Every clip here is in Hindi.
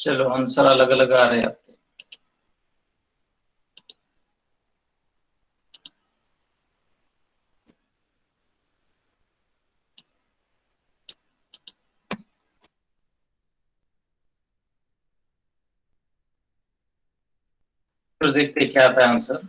चलो आंसर अलग अलग आ रहे हैं आपके। तो देखते क्या आता है answer.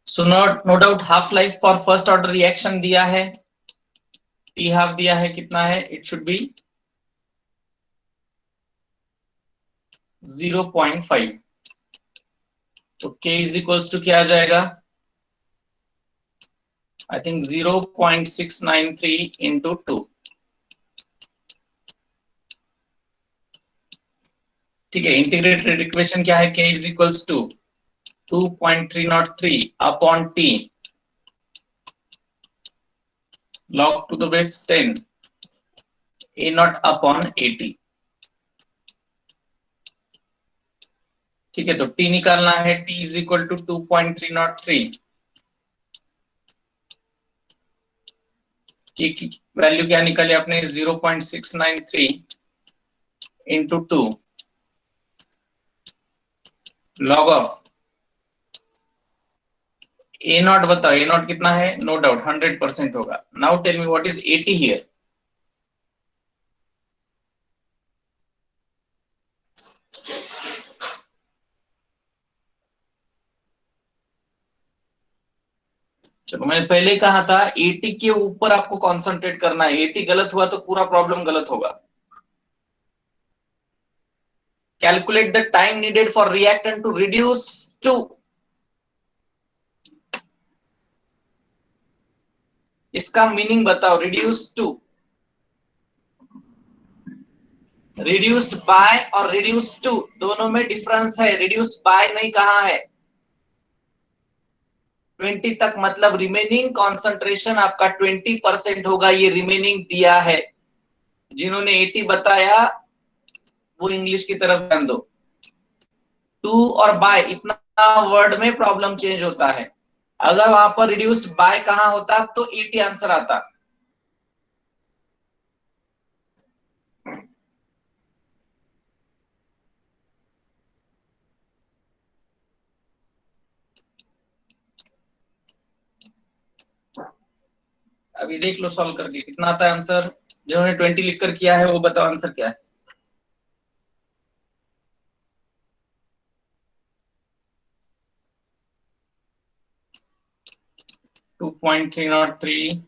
So no doubt half life for first order reaction दिया है, टी हाफ दिया है, कितना है, इट शुड बी 0.5। तो k इज इक्वल्स टू क्या आ जाएगा, आई थिंक 0.693 इंटू 2। ठीक है, इंटीग्रेटेड इक्वेशन क्या है, k is equals to 2.303 upon t log to the base 10 a naught upon 80। ठीक है, तो t निकालना है, t इज इक्वल टू 2.303 की वैल्यू क्या निकाली आपने, 0.693 into 2 log of A naught. बताओ ए नॉट कितना है, नो डाउट 100% होगा। Now tell me what is 80 here. चलो मैंने पहले कहा था 80 के ऊपर आपको कंसंट्रेट करना है, 80 गलत हुआ तो पूरा प्रॉब्लम गलत होगा। Calculate the time needed for reactant to reduce to, इसका मीनिंग बताओ, रिड्यूस टू, रिड्यूस्ड बाय और रिड्यूस टू दोनों में डिफरेंस है, रिड्यूस्ड बाय नहीं कहा है। 20 तक मतलब रिमेनिंग कॉन्सेंट्रेशन आपका 20% होगा, ये रिमेनिंग दिया है। जिन्होंने 80 बताया वो इंग्लिश की तरफ ध्यान दो। टू और बाय इतना वर्ड में प्रॉब्लम चेंज होता है, अगर वहां पर रिड्यूस्ड बाय कहाँ होता तो 80 आंसर आता। अभी देख लो सॉल्व करके कितना आता है आंसर। जिन्होंने 20 लिखकर किया है वो बताओ आंसर क्या है। 2.303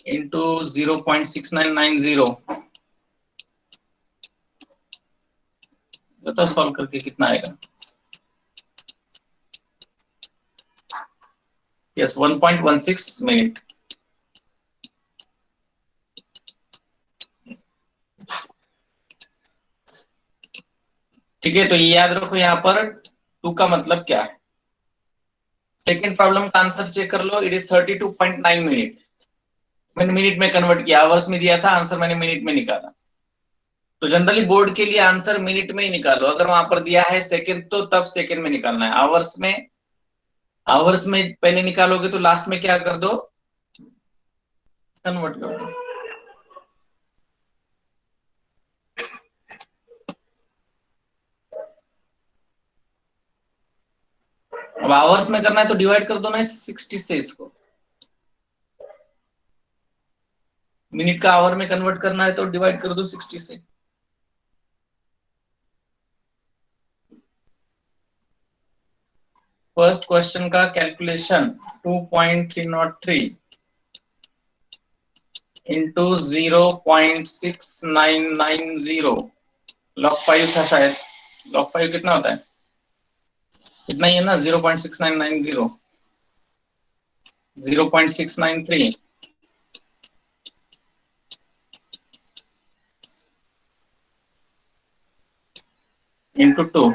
इंटू 0.6990, बताओ सॉल्व करके कितना आएगा। Yes 1.16 minute. ठीक है, तो ये याद रखो यहाँ पर टू का मतलब क्या है। सेकेंड प्रॉब्लम का आंसर चेक कर लो, इट इज 32.9 मिनट। मैंने मिनट में कन्वर्ट किया, आवर्स में दिया था आंसर, मैंने मिनट में निकाला। तो जनरली बोर्ड के लिए आंसर मिनट में ही निकालो, अगर वहां पर दिया है सेकंड तो तब सेकंड में निकालना है। आवर्स में पहले निकालोगे तो लास्ट में क्या कर दो, कन्वर्ट कर दो। अब आवर्स में करना है तो डिवाइड कर दो ना 60 से इसको, मिनट का आवर में कन्वर्ट करना है तो डिवाइड कर दो 60 से। फर्स्ट क्वेश्चन का कैलकुलेशन 2.303 इंटू 0.6990 लॉग 5 था शायद। लॉग 5 कितना होता है, इतना ही है ना, 0.6990, 0.693 इंटू 2।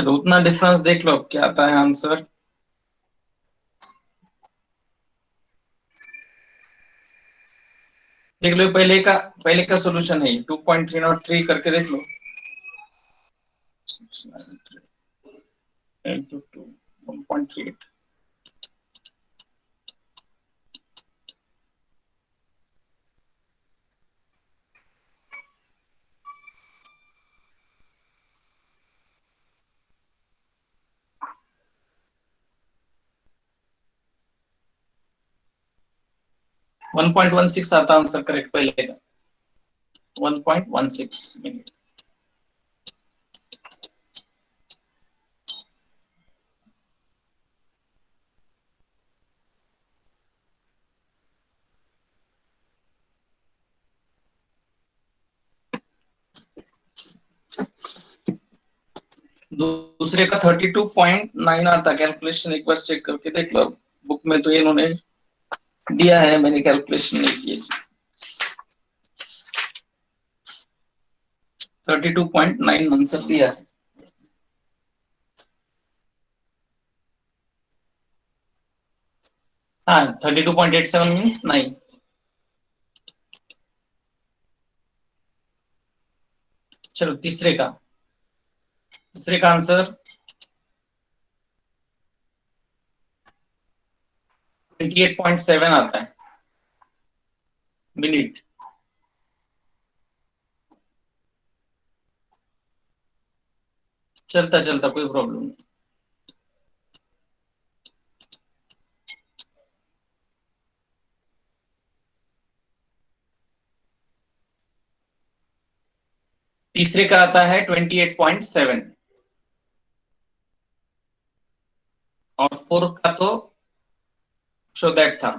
चलो उतना डिफरेंस देख लो, अब क्या आता है आंसर। देख लो पहले का सॉल्यूशन है 2.303 करके देख लो। 1.38। 1.16 आता आंसर करेक्ट पहले का। 1.16 मिनट। दूसरे का 32.9 आता। कैलकुलेशन एक बार चेक करके देख लो, बुक में तो इन्होंने दिया है, मैंने कैलकुलेशन नहीं की। 32.9 आंसर दिया है। हाँ 32.87 मीन्स 9। चलो तीसरे का आंसर 28.7 आता है मिनट। चलता चलता कोई प्रॉब्लम नहीं। तीसरे का आता है 28.7 और फोर्थ का तो शो दैट था।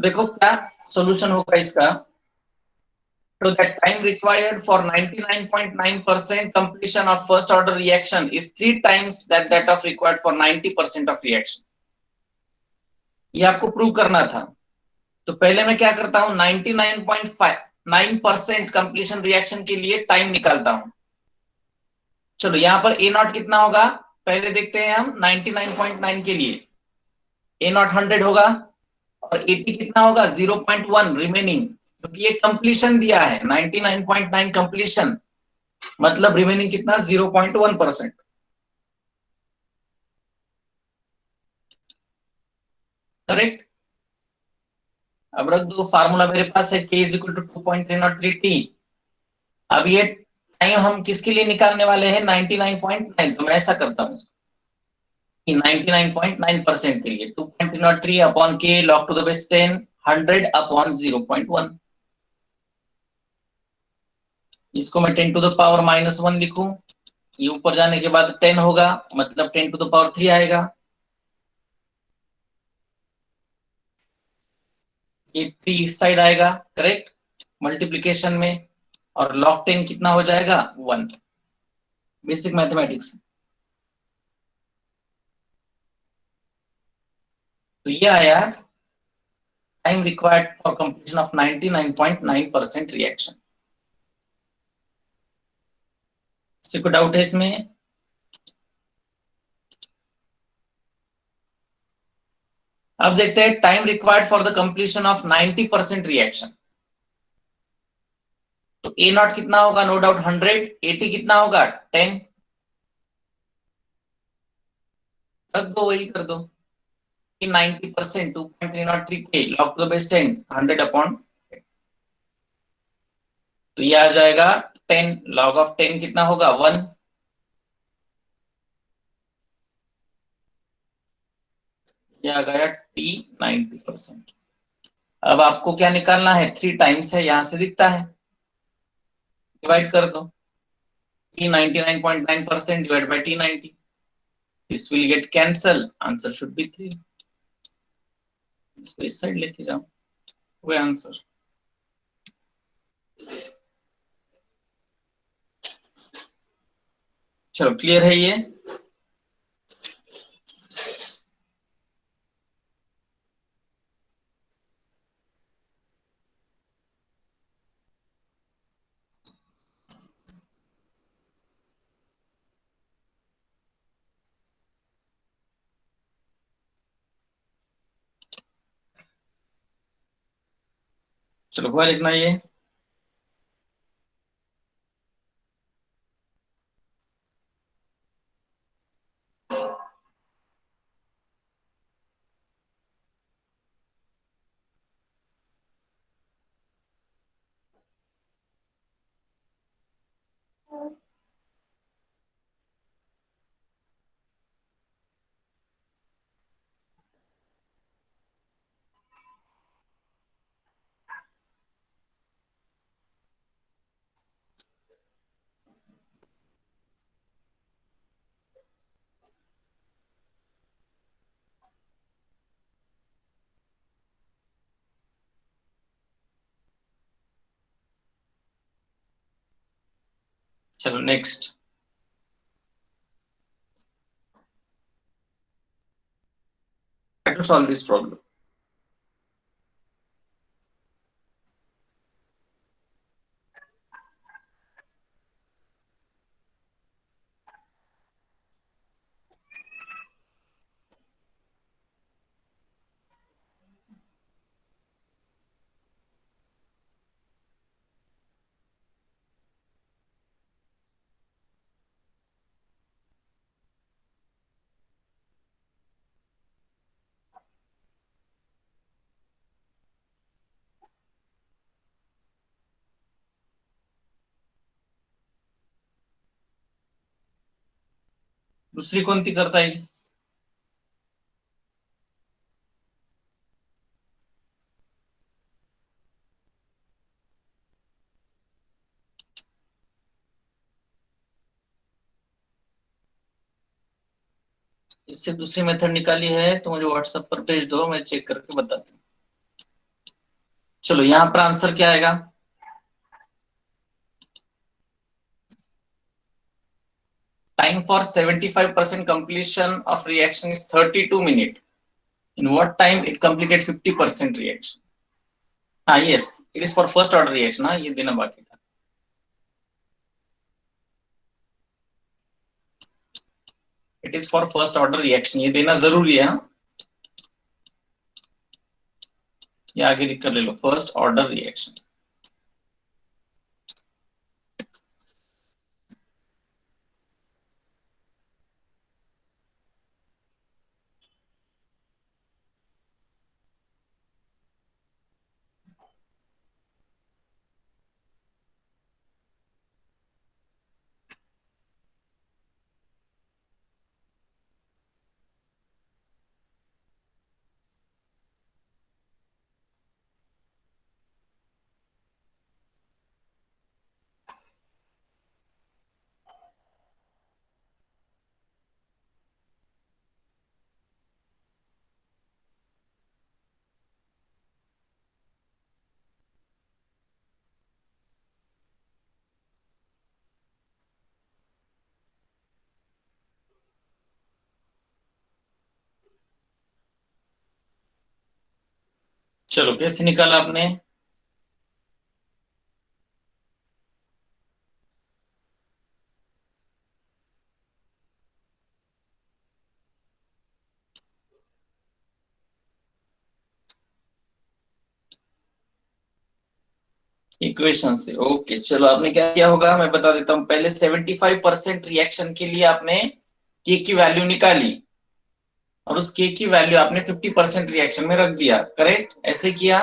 देखो क्या सॉल्यूशन होगा इसका। So that time required for 99.9% completion of first order reaction is 3 times that of required for 90% of reaction। ये आपको प्रूव करना था। तो पहले मैं क्या करता हूं, 99.9% कंप्लीशन रिएक्शन के लिए टाइम निकालता हूं। चलो यहां पर ए नॉट कितना होगा पहले देखते हैं हम। 99.9 के लिए ए नॉट 100 होगा और एटी कितना होगा 0.1 रिमेनिंग, क्योंकि ये कंप्लीशन दिया है 99.9 कंप्लीशन, मतलब रिमेनिंग कितना 0.1%। करेक्ट। अब रख दो, फार्मूला मेरे पास है k is equal to 2.303t। अब ये टाइम हम किसके लिए निकालने वाले हैं 99.9, तो मैं ऐसा करता हूं कि 99.9% के लिए 2.303 upon k log to the base 10 100 upon 0.1। इसको मैं 10 टू द पावर -1 लिखूं। ये ऊपर जाने के बाद 10 होगा, मतलब 10 टू द पावर 3 आएगा। ये 3 इस साइड आएगा करेक्ट मल्टीप्लीकेशन में, और log 10 कितना हो जाएगा 1। Basic mathematics. तो ये आया time required for completion of 99.9% reaction. किसी को डाउट है इसमें? अब देखते हैं time required for the completion of 90% reaction. तो ए नॉट कितना होगा, नो डाउट 100। एटी कितना होगा 10। रख दो, वही कर दो कि 90% 2.303 के log to the base 10 100 upon, तो ये आ जाएगा 10 log ऑफ 10 कितना होगा 1। ये आ गया टी 90%। अब आपको क्या निकालना है, 3 टाइम्स है, यहां से दिखता है, डिवाइड कर दो। T 99.9% divide by T 90, this will get cancel, answer should be 3। इसको इस साइड लेके जाओ, वो आंसर। चलो क्लियर है ये। चलो हुआ लिखना ये। चलो next. Try to solve this problem. दुसरी कोणती करता येईल? इससे दूसरी मेथड निकाली है तो मुझे व्हाट्सएप पर भेज दो, मैं चेक करके बताता हूँ। चलो यहां पर आंसर क्या आएगा? Time for 75% completion of reaction is 32 minutes. In what time it completed 50% reaction? हाँ yes, it is for first order reaction। हाँ ये देना बाकी था। It is for first order reaction, ये देना जरूरी है। ये आगे लिख कर ले लो, फर्स्ट ऑर्डर रिएक्शन। चलो कैसे निकाला आपने? इक्वेशन से। ओके चलो आपने क्या किया होगा मैं बता देता हूं। पहले 75% रिएक्शन के लिए आपने के की वैल्यू निकाली और उस के की वैल्यू आपने 50% रिएक्शन में रख दिया। करेक्ट? ऐसे किया।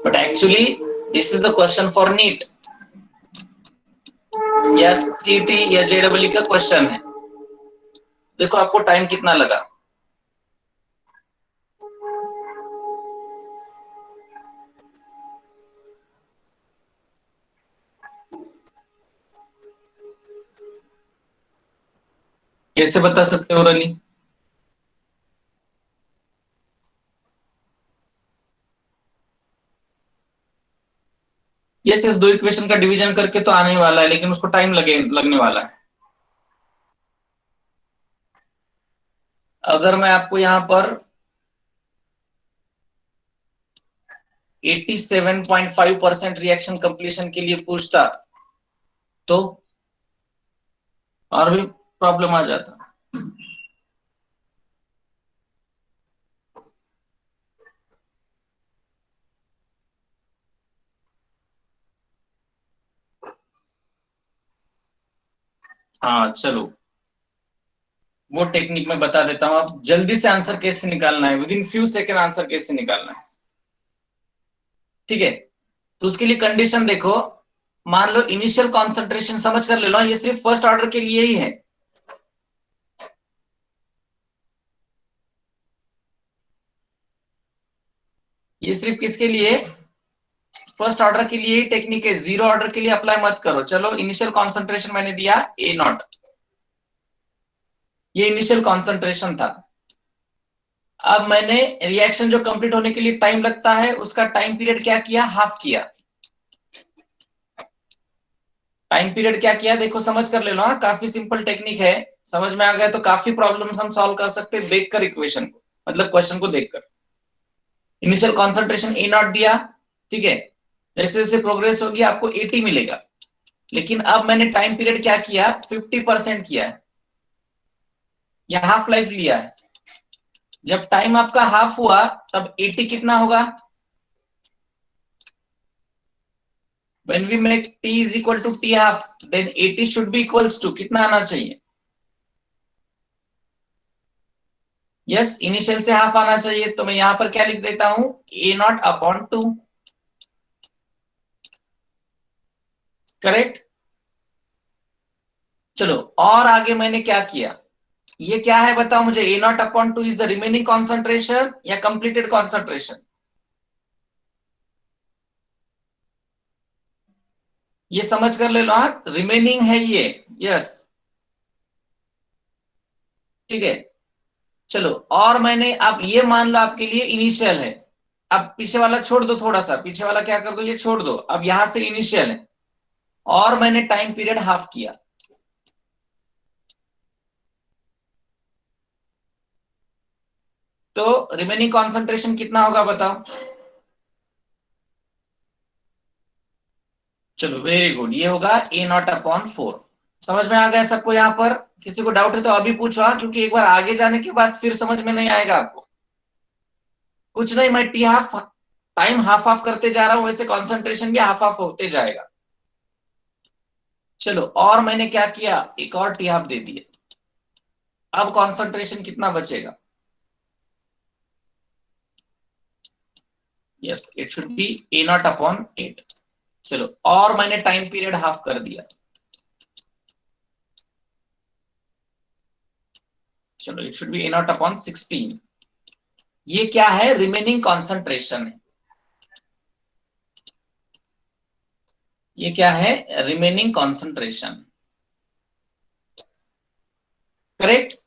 But actually this is the question for NEET या सीटी या जेडब्ल्यू का क्वेश्चन है। देखो आपको टाइम कितना लगा। कैसे बता सकते हो रली? यस यस, दो इक्वेशन का डिवीजन करके तो आने वाला है, लेकिन उसको टाइम लगने वाला है। अगर मैं आपको यहां पर 87.5% रिएक्शन कंप्लीशन के लिए पूछता तो और भी प्रॉब्लम आ जाता। हाँ चलो, वो टेक्निक मैं बता देता हूं। आप जल्दी से आंसर कैसे निकालना है, with in few second answer कैसे निकालना है, ठीक है। तो उसके लिए कंडीशन देखो, मान लो इनिशियल कॉन्सेंट्रेशन समझ कर ले लो, ये सिर्फ फर्स्ट ऑर्डर के लिए ही है। ये सिर्फ किसके लिए, फर्स्ट ऑर्डर के लिए ही टेक्निक है, जीरो ऑर्डर के लिए अप्लाई मत करो। चलो इनिशियल कॉन्सेंट्रेशन मैंने दिया ए नॉट, ये इनिशियल कॉन्सेंट्रेशन था। अब मैंने रिएक्शन जो कंप्लीट होने के लिए टाइम लगता है, उसका टाइम पीरियड क्या किया, हाफ किया। टाइम पीरियड क्या किया देखो, समझ कर ले लो। हाँ, काफी सिंपल टेक्निक है, समझ में आ गया तो काफी प्रॉब्लम्स हम सॉल्व कर सकते हैं देखकर इक्वेशन को, मतलब क्वेश्चन को देखकर। इनिशियल कॉन्सेंट्रेशन ए नॉट दिया, ठीक है। जैसे जैसे प्रोग्रेस होगी आपको 80 मिलेगा, लेकिन अब मैंने टाइम पीरियड क्या किया, 50% किया है, या हाफ लाइफ लिया है। जब टाइम आपका हाफ हुआ तब 80 कितना होगा, when we make t is equal to t half, then 80 should be equals to कितना आना चाहिए, यस इनिशियल से हाफ आना चाहिए। तो मैं यहां पर क्या लिख देता हूं, ए नॉट अपॉन 2, करेक्ट। चलो और आगे मैंने क्या किया, ये क्या है बताओ मुझे, a naught upon 2 is the remaining concentration या कंप्लीटेड कॉन्सेंट्रेशन, ये समझ कर ले लो। हाँ रिमेनिंग है ये, यस, ठीक है। चलो और मैंने, अब ये मान लो आपके लिए इनिशियल है, अब पीछे वाला छोड़ दो, थोड़ा सा पीछे वाला क्या कर दो, ये छोड़ दो, अब यहां से इनिशियल है और मैंने टाइम पीरियड हाफ किया, तो रिमेनिंग कॉन्सेंट्रेशन कितना होगा बताओ। चलो वेरी गुड, ये होगा ए नॉट अपॉन 4। समझ में आ गया सबको, यहां पर किसी को डाउट है तो अभी पूछो, हाँ, क्योंकि एक बार आगे जाने के बाद फिर समझ में नहीं आएगा आपको। कुछ नहीं, मैं T half, time half half करते जा रहा हूं, वैसे कॉन्सेंट्रेशन भी हाफ हाफ होते जाएगा। चलो और मैंने क्या किया, एक और टी हाफ दे दिए, अब कॉन्सेंट्रेशन कितना बचेगा, yes it should be A naught upon 8। चलो और मैंने टाइम पीरियड हाफ कर दिया, चलो it should be A naught upon 16। ये क्या है, रिमेनिंग कॉन्सेंट्रेशन है, ये क्या है, रिमेनिंग कॉन्सेंट्रेशन, करेक्ट।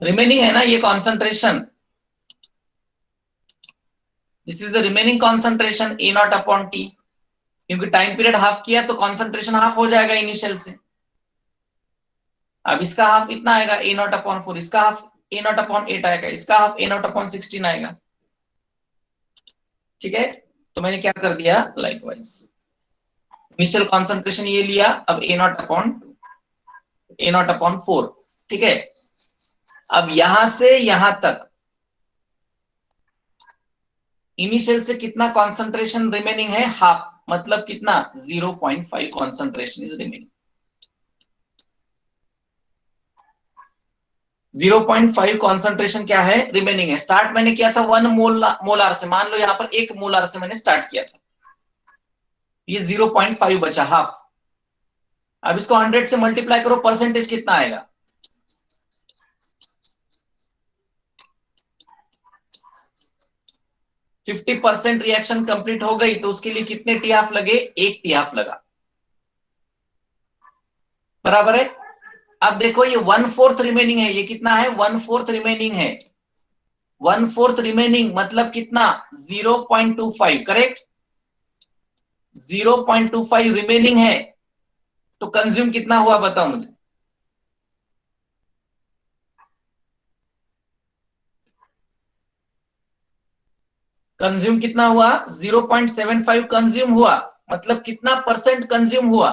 रिमेनिंग है ना ये concentration, this is the remaining concentration A naught upon T, क्योंकि टाइम पीरियड हाफ किया तो कॉन्सेंट्रेशन हाफ हो जाएगा इनिशियल से। अब इसका हाफ इतना आएगा ए नॉट अपॉन 4, इसका हाफ ए नॉट अपॉन 8 आएगा, इसका हाफ ए नॉट अपॉन 16 आएगा, ठीक है। तो मैंने क्या कर दिया, लाइकवाइज इनिशियल कॉन्सेंट्रेशन ये लिया, अब ए नॉट अपॉन 4, ठीक है। अब यहां से यहां तक इनिशियल से कितना कॉन्सेंट्रेशन रिमेनिंग है, हाफ, मतलब कितना, 0.5 कॉन्सेंट्रेशन इज रिमेनिंग। 0.5 कॉन्सेंट्रेशन क्या है, रिमेनिंग है। स्टार्ट मैंने किया था 1 मोलार से, मान लो यहां पर 1 मोलार से मैंने स्टार्ट किया था, ये 0.5 बचा, हाफ। अब इसको 100 से मल्टीप्लाई करो, परसेंटेज कितना आएगा, 50% रिएक्शन कंप्लीट हो गई, तो उसके लिए कितने टी हाफ लगे, 1 टी हाफ लगा, बराबर है। अब देखो ये 1/4 रिमेनिंग है, ये कितना है, 1/4 रिमेनिंग है, 1/4 रिमेनिंग मतलब कितना, 0.25, करेक्ट। 0.25 रिमेनिंग है, तो कंज्यूम कितना हुआ बताओ मुझे, कंज्यूम कितना हुआ, 0.75 कंज्यूम हुआ, मतलब कितना परसेंट कंज्यूम हुआ,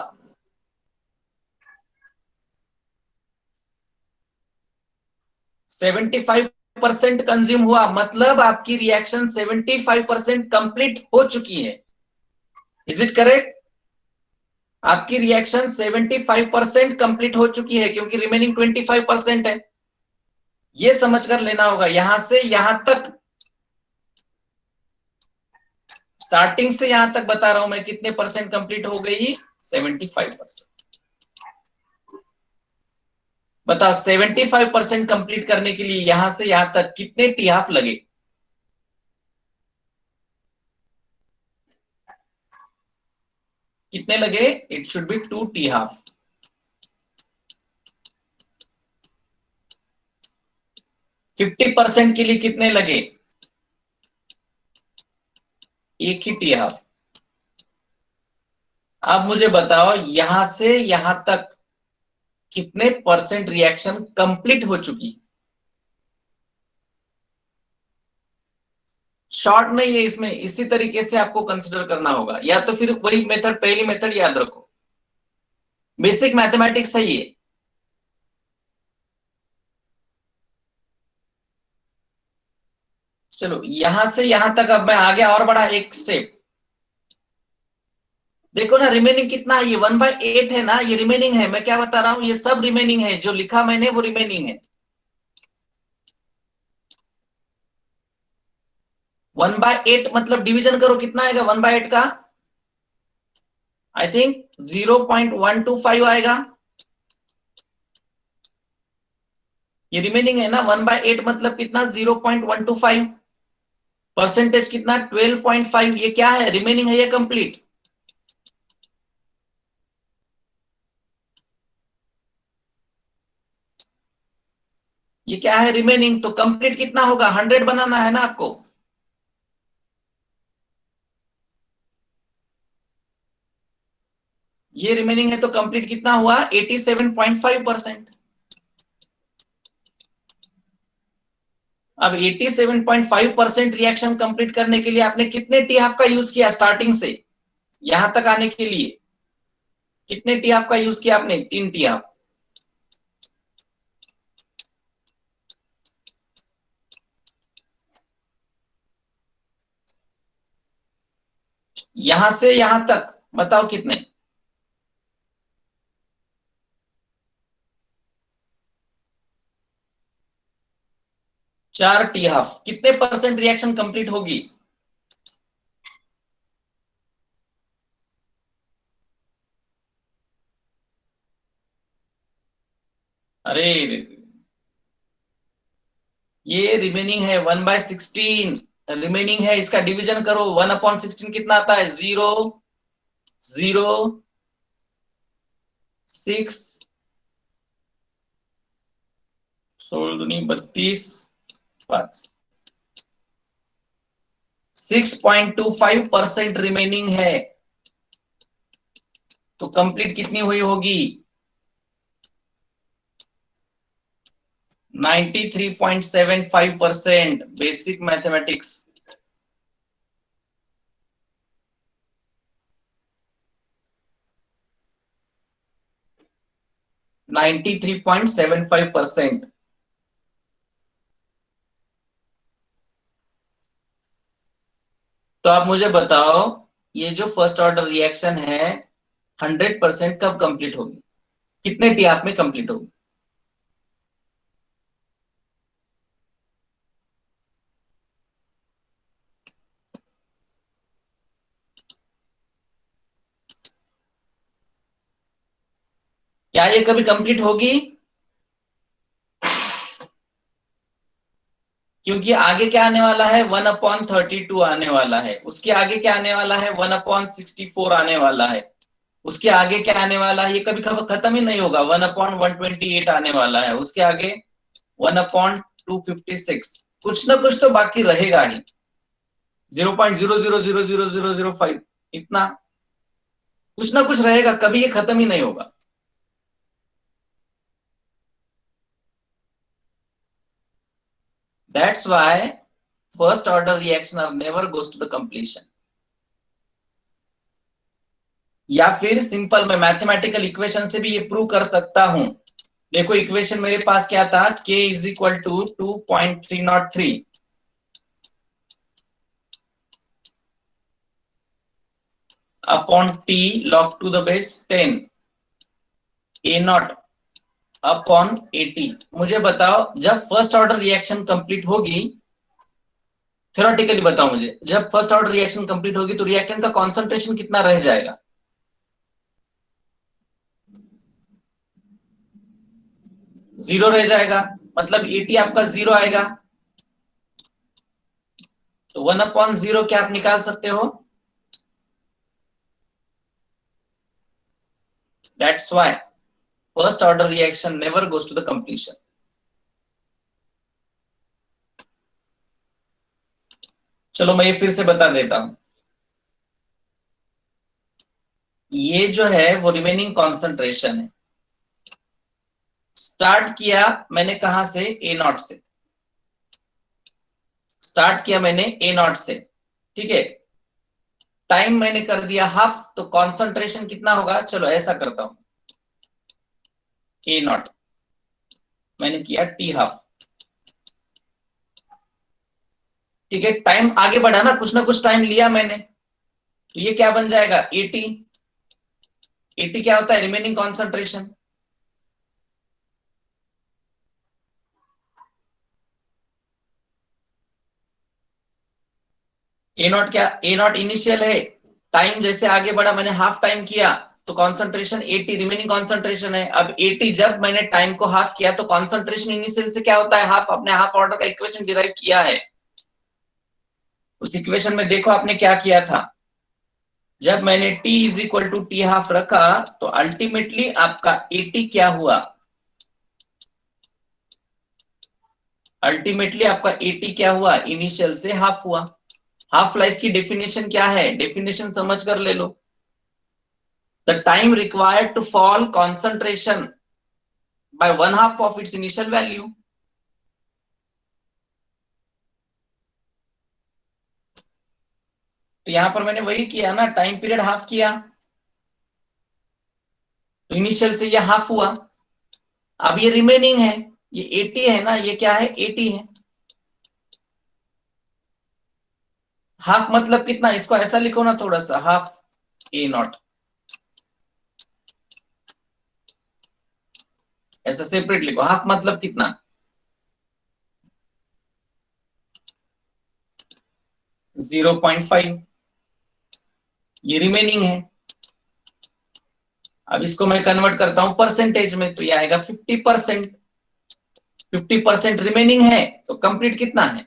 75% कंज्यूम हुआ, मतलब आपकी रिएक्शन 75% कंप्लीट हो चुकी है। Is it correct. आपकी रिएक्शन 75% कंप्लीट हो चुकी है क्योंकि रिमेनिंग 25% है। ये समझकर लेना होगा, यहां से यहां तक, स्टार्टिंग से यहां तक बता रहा हूं मैं, कितने परसेंट कंप्लीट हो गई? 75%। बता, 75% कंप्लीट करने के लिए यहां से यहां तक कितने टी हाफ लगे? कितने लगे? It should be 2 T half. 50% के लिए कितने लगे? एक ही टी हाफ। अब मुझे बताओ, यहां से यहां तक कितने परसेंट रिएक्शन कंप्लीट हो चुकी? शॉर्ट नहीं है इसमें, इसी तरीके से आपको कंसिडर करना होगा, या तो फिर वही मेथड, पहली मेथड याद रखो, बेसिक मैथमेटिक्स है ये। चलो यहां से यहां तक अब मैं आ गया और बड़ा एक स्टेप। देखो ना, रिमेनिंग कितना है? ये 1/8 है ना, ये रिमेनिंग है। मैं क्या बता रहा हूं, ये सब रिमेनिंग है, जो लिखा मैंने वो रिमेनिंग है। 1/8 मतलब डिवीजन करो, कितना आएगा 1/8 का? आई थिंक 0.125 आएगा। ये रिमेनिंग है ना, 1/8 मतलब कितना? 0.125। परसेंटेज कितना? 12.5। ये क्या है? रिमेनिंग है, ये कंप्लीट। ये क्या है? रिमेनिंग। तो कंप्लीट कितना होगा? 100 बनाना है ना आपको। ये रिमेनिंग है तो कंप्लीट कितना हुआ? 87.5%। अब 87.5% रिएक्शन कंप्लीट करने के लिए आपने कितने टी हाफ का यूज किया? स्टार्टिंग से यहां तक आने के लिए कितने टी हाफ का यूज किया आपने? 3 टी हाफ। यहां से यहां तक बताओ कितने? 4 टी हाफ। कितने परसेंट रिएक्शन कंप्लीट होगी? अरे ये रिमेनिंग है 1/16। रिमेनिंग है, इसका डिवीजन करो। 1/16 कितना आता है? 0.006। 16 दूनी 32, 5। 6.25% रिमेनिंग है, तो कंप्लीट कितनी हुई होगी? 93.75%। Basic mathematics. 93.75%। तो आप मुझे बताओ, ये जो फर्स्ट ऑर्डर रिएक्शन है 100% कब कंप्लीट होगी? कितने टी आप में कंप्लीट होगी? क्या ये कभी कंप्लीट होगी? क्योंकि आगे क्या आने वाला है? 1/32 आने वाला है। उसके आगे क्या आने वाला है? 1/64 आने वाला है। उसके आगे क्या आने वाला है? ये कभी खत्म ही नहीं होगा। 1/128 आने वाला है। उसके आगे 1/256। कुछ ना कुछ तो बाकी रहेगा ही। 0.000005 इतना कुछ ना कुछ रहेगा, कभी ये खत्म ही नहीं होगा। That's why first order reaction are never goes to the completion। या फिर सिंपल मैं मैथमेटिकल इक्वेशन से भी ये प्रूव कर सकता हूं। देखो इक्वेशन मेरे पास क्या था? k is equal to 2.303। Upon T log to the base 10 A naught upon 80। मुझे बताओ जब फर्स्ट ऑर्डर रिएक्शन कंप्लीट होगी, थ्योरेटिकली बताओ मुझे, जब फर्स्ट ऑर्डर रिएक्शन कंप्लीट होगी तो रिएक्टेंट का कॉन्सेंट्रेशन कितना रह जाएगा? जीरो रह जाएगा, मतलब 80 आपका जीरो आएगा। तो 1/0 क्या आप निकाल सकते हो? That's why first order reaction never goes to the completion. चलो मैं ये फिर से बता देता हूं। ये जो है वो रिमेनिंग कॉन्सेंट्रेशन है। स्टार्ट किया मैंने कहां से? ए नॉट से। स्टार्ट किया मैंने ए नॉट से, ठीक है। टाइम मैंने कर दिया हाफ, तो कॉन्सेंट्रेशन कितना होगा? चलो ऐसा करता हूं, ए नॉट मैंने किया टी हाफ, ठीक है। टाइम आगे बढ़ा ना कुछ टाइम लिया मैंने, तो ये क्या बन जाएगा? 80। 80 क्या होता है? Remaining concentration. ए नॉट क्या? ए नॉट इनिशियल है। टाइम जैसे आगे बढ़ा, मैंने हाफ टाइम किया, तो कॉन्सेंट्रेशन 80 रिमेनिंग कॉन्सेंट्रेशन है। अब 80 जब मैंने टाइम को हाफ किया, तो कॉन्सेंट्रेशन इनिशियल से क्या होता है? हाफ। अपने हाफ ऑर्डर का इक्वेशन डिराइव किया है। उस इक्वेशन में देखो आपने क्या किया था। जब मैंने t is equal to T half रखा, तो अल्टीमेटली आपका 80 क्या हुआ? अल्टीमेटली आपका 80 क्या हुआ? इनिशियल से हाफ हुआ। हाफ लाइफ की डेफिनेशन क्या है? डेफिनेशन समझ कर ले लो। The time required to fall concentration by one half of its initial value. तो यहां पर मैंने वही किया ना, टाइम पीरियड हाफ किया, तो इनिशियल से ये हाफ हुआ। अब ये रिमेनिंग है, ये 80 है ना, ये क्या है? 80 है। हाफ मतलब कितना? इसको ऐसा लिखो ना थोड़ा सा, हाफ ए नॉट, ऐसा सेपरेट लिखो। हाफ मतलब कितना? 0.5। ये रिमेनिंग है। अब इसको मैं कन्वर्ट करता हूं परसेंटेज में, तो ये आएगा 50%। 50% रिमेनिंग है, तो कंप्लीट कितना है?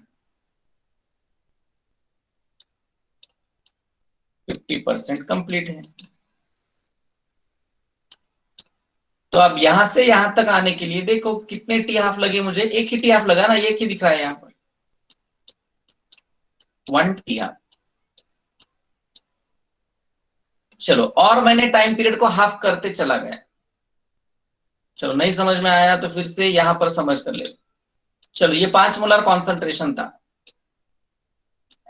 50% कंप्लीट है। तो अब यहां से यहां तक आने के लिए देखो कितने टी हाफ लगे मुझे? एक ही टी हाफ लगा ना, एक ही दिख रहा है यहां पर, 1 टी हाफ। चलो, और मैंने टाइम पीरियड को हाफ करते चला गया। चलो नहीं समझ में आया तो फिर से यहां पर समझ कर ले। चलो, ये 5 मोलर कॉन्सेंट्रेशन था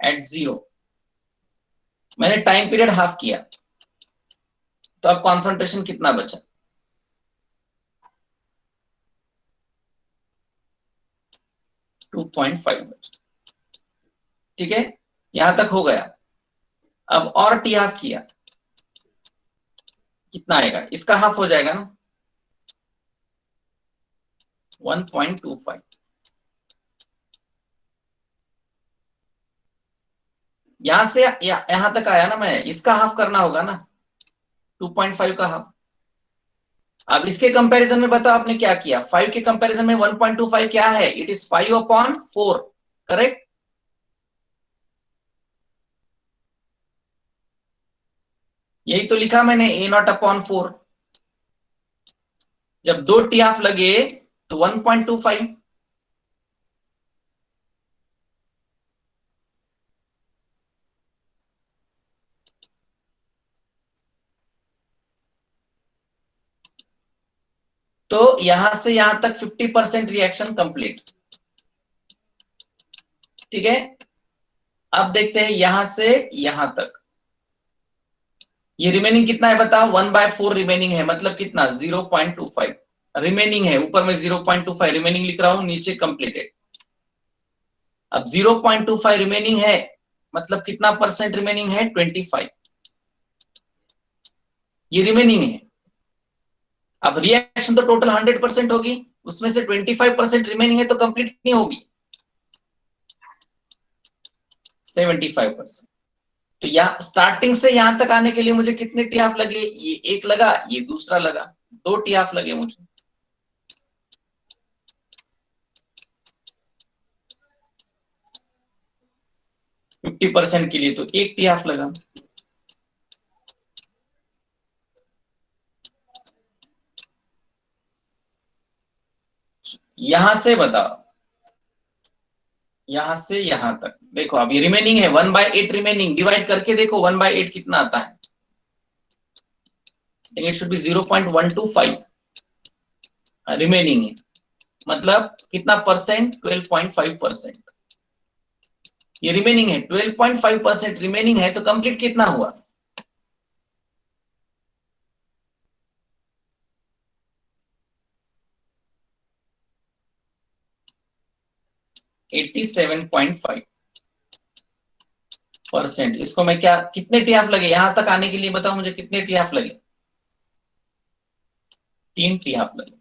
एट 0। मैंने टाइम पीरियड हाफ किया, तो अब कॉन्सेंट्रेशन कितना बचा? 2.5 बचा, ठीक है। यहां तक हो गया। अब और टी हाफ किया, कितना आएगा? इसका हाफ हो जाएगा ना, 1.25। यहां से यहां तक आया ना, मैं इसका हाफ करना होगा ना, 2.5 का हाफ। अब इसके कंपैरिजन में बताओ आपने क्या किया? 5 के कंपैरिजन में 1.25 क्या है? It is 5/4, correct. यही तो लिखा मैंने, A0/4। जब दो टी हाफ लगे तो 1.25। तो यहां से यहां तक 50% रिएक्शन कंप्लीट, ठीक है। अब देखते हैं यहां से यहां तक ये रिमेनिंग कितना है बताओ? 1/4 रिमेनिंग है, मतलब कितना? 0.25 रिमेनिंग है। ऊपर में 0.25 रिमेनिंग लिख रहा हूं, नीचे कंप्लीटेड। अब 0.25 रिमेनिंग है, मतलब कितना परसेंट रिमेनिंग है? 25। ये रिमेनिंग है। अब रिएक्शन तो टोटल 100% होगी, उसमें से 25% रिमेनिंग है तो कंप्लीट नहीं होगी 75%। तो यहाँ स्टार्टिंग से यहां तक आने के लिए मुझे कितने टी हाफ लगे, ये एक लगा, ये दूसरा लगा, 2 टी हाफ लगे मुझे। 50% के लिए तो 1 टी हाफ लगा। यहां से बताओ, यहां से यहां तक देखो, अब ये रिमेनिंग है 1/8 रिमेनिंग, डिवाइड करके देखो 1/8 कितना आता है। इट शुड बी 0.125 रिमेनिंग है, मतलब कितना परसेंट, 12.5%। ये रिमेनिंग है 12.5% रिमेनिंग है, तो कंप्लीट कितना हुआ, 87.5%। इसको मैं क्या, कितने टीएफ लगे यहां तक आने के लिए, बताओ मुझे कितने टीएफ लगे, 3 टीएफ लगे।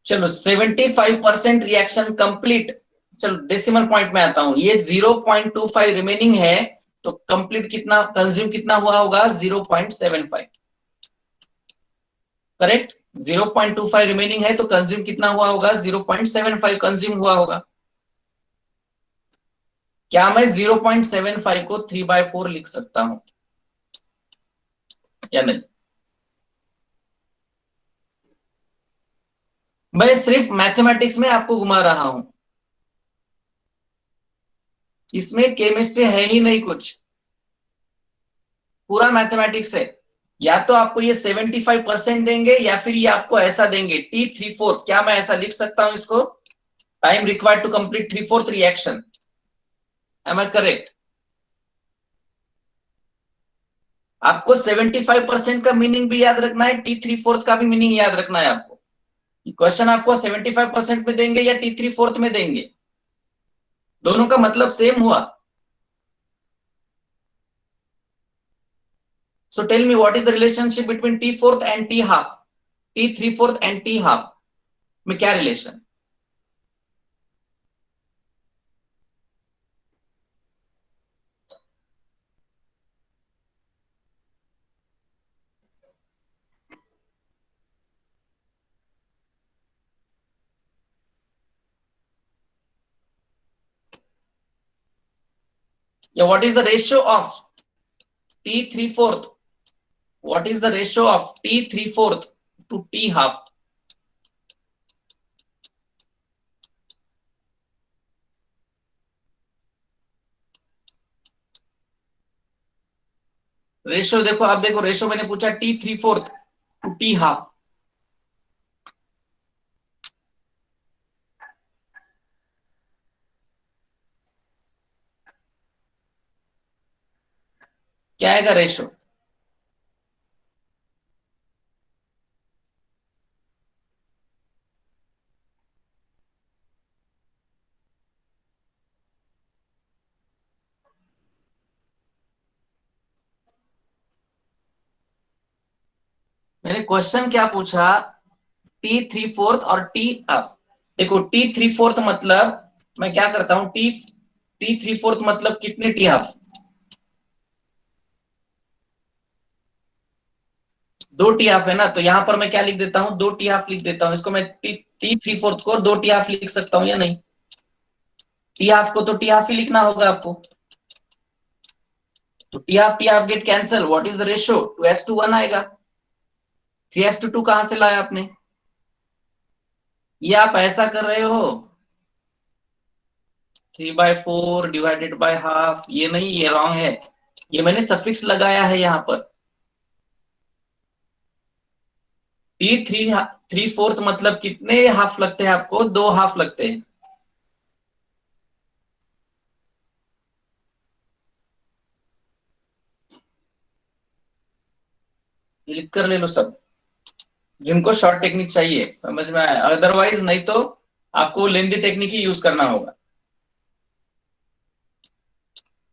चलो 75% रिएक्शन कंप्लीट। चलो डेसिमल पॉइंट में आता हूं, ये 0.25 रिमेनिंग है, तो कंप्लीट कितना, कंज्यूम कितना हुआ होगा, 0.75। करेक्ट, 0.25 रिमेनिंग है तो कंज्यूम कितना हुआ होगा, 0.75 कंज्यूम हुआ होगा। क्या मैं 0.75 को 3/4 लिख सकता हूं या नहीं? मैं सिर्फ मैथमेटिक्स में आपको घुमा रहा हूं, इसमें केमिस्ट्री है ही नहीं कुछ, पूरा मैथमेटिक्स है। या तो आपको ये 75% देंगे, या फिर ये आपको ऐसा देंगे T3/4। क्या मैं ऐसा लिख सकता हूं इसको, time required to complete 3/4 reaction, am I correct? आपको 75% का मीनिंग भी याद रखना है, T3/4 का भी मीनिंग याद रखना है आपको। क्वेश्चन आपको 75% में देंगे या T3/4 में देंगे, दोनों का मतलब सेम हुआ। So tell me what is the relationship between T4 and T half, T3/4 and T half में क्या रिलेशन? या what is the ratio of T3/4, what is the ratio of T3/4 to T half? Ratio देखो, अब देखो रेशियो मैंने पूछा T3/4 टू T हाफ, क्या आएगा रेशियो? मैंने क्वेश्चन क्या पूछा, T3/4 और T हाफ। देखो T3/4 मतलब मैं क्या करता हूं, T3/4 मतलब कितने T हाफ, 2 टी हाफ है ना, तो यहां पर मैं क्या लिख देता हूं, 2 टी हाफ लिख देता हूं। इसको मैं T3/4 को 2 टी हाफ लिख सकता हूं या नहीं? टी हाफ को तो टी हाफ ही लिखना होगा आपको। तो T half get cancel, what is the ratio, 2:1 आएगा। 3:2 कहां से लाया आपने? ये आप ऐसा कर रहे हो, 3/4 डिवाइडेड बाय हाफ, ये नहीं, ये रॉन्ग है, ये मैंने सफिक्स लगाया है यहाँ पर। T3/4 मतलब कितने हाफ लगते हैं आपको, 2 हाफ लगते हैं। लिख कर ले लो सब, जिनको शॉर्ट टेक्निक चाहिए समझ में आया, अदरवाइज नहीं तो आपको लेंदी टेक्निक ही यूज करना होगा।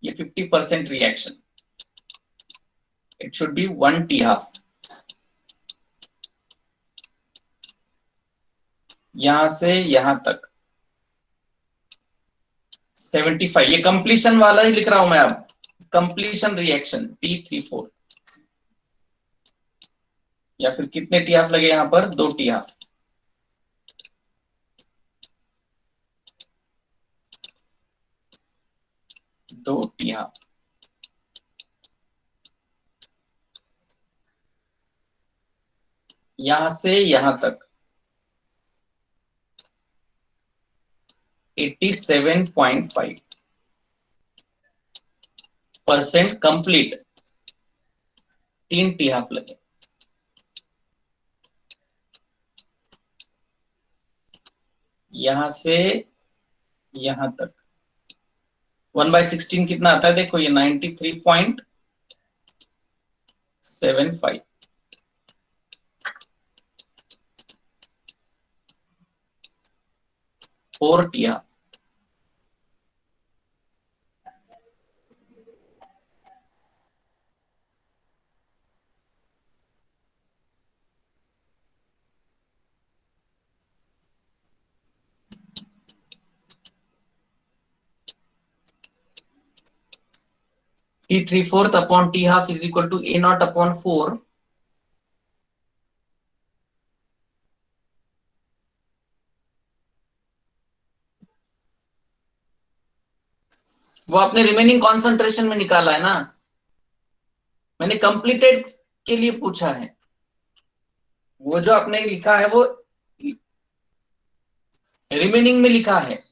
ये 50% reaction, it should be 1 T half. यहां से यहां तक 75, ये कंप्लीशन वाला ही लिख रहा हूं मैं अब, कंप्लीशन रिएक्शन T34, या फिर कितने टी हाफ लगे यहां पर, 2 टी हाफ। दो टी हाफ, यहां से यहां तक 87.5% कंप्लीट, 3 टी हाफ लगे। यहां से यहां तक 1/16 कितना आता है, देखो ये 93.75, 4 T half. T34 upon T half is equal to A naught upon 4, वो आपने रिमेनिंग कॉन्सेंट्रेशन में निकाला है ना, मैंने कंप्लीटेड के लिए पूछा है। वो जो आपने लिखा है वो रिमेनिंग में लिखा है,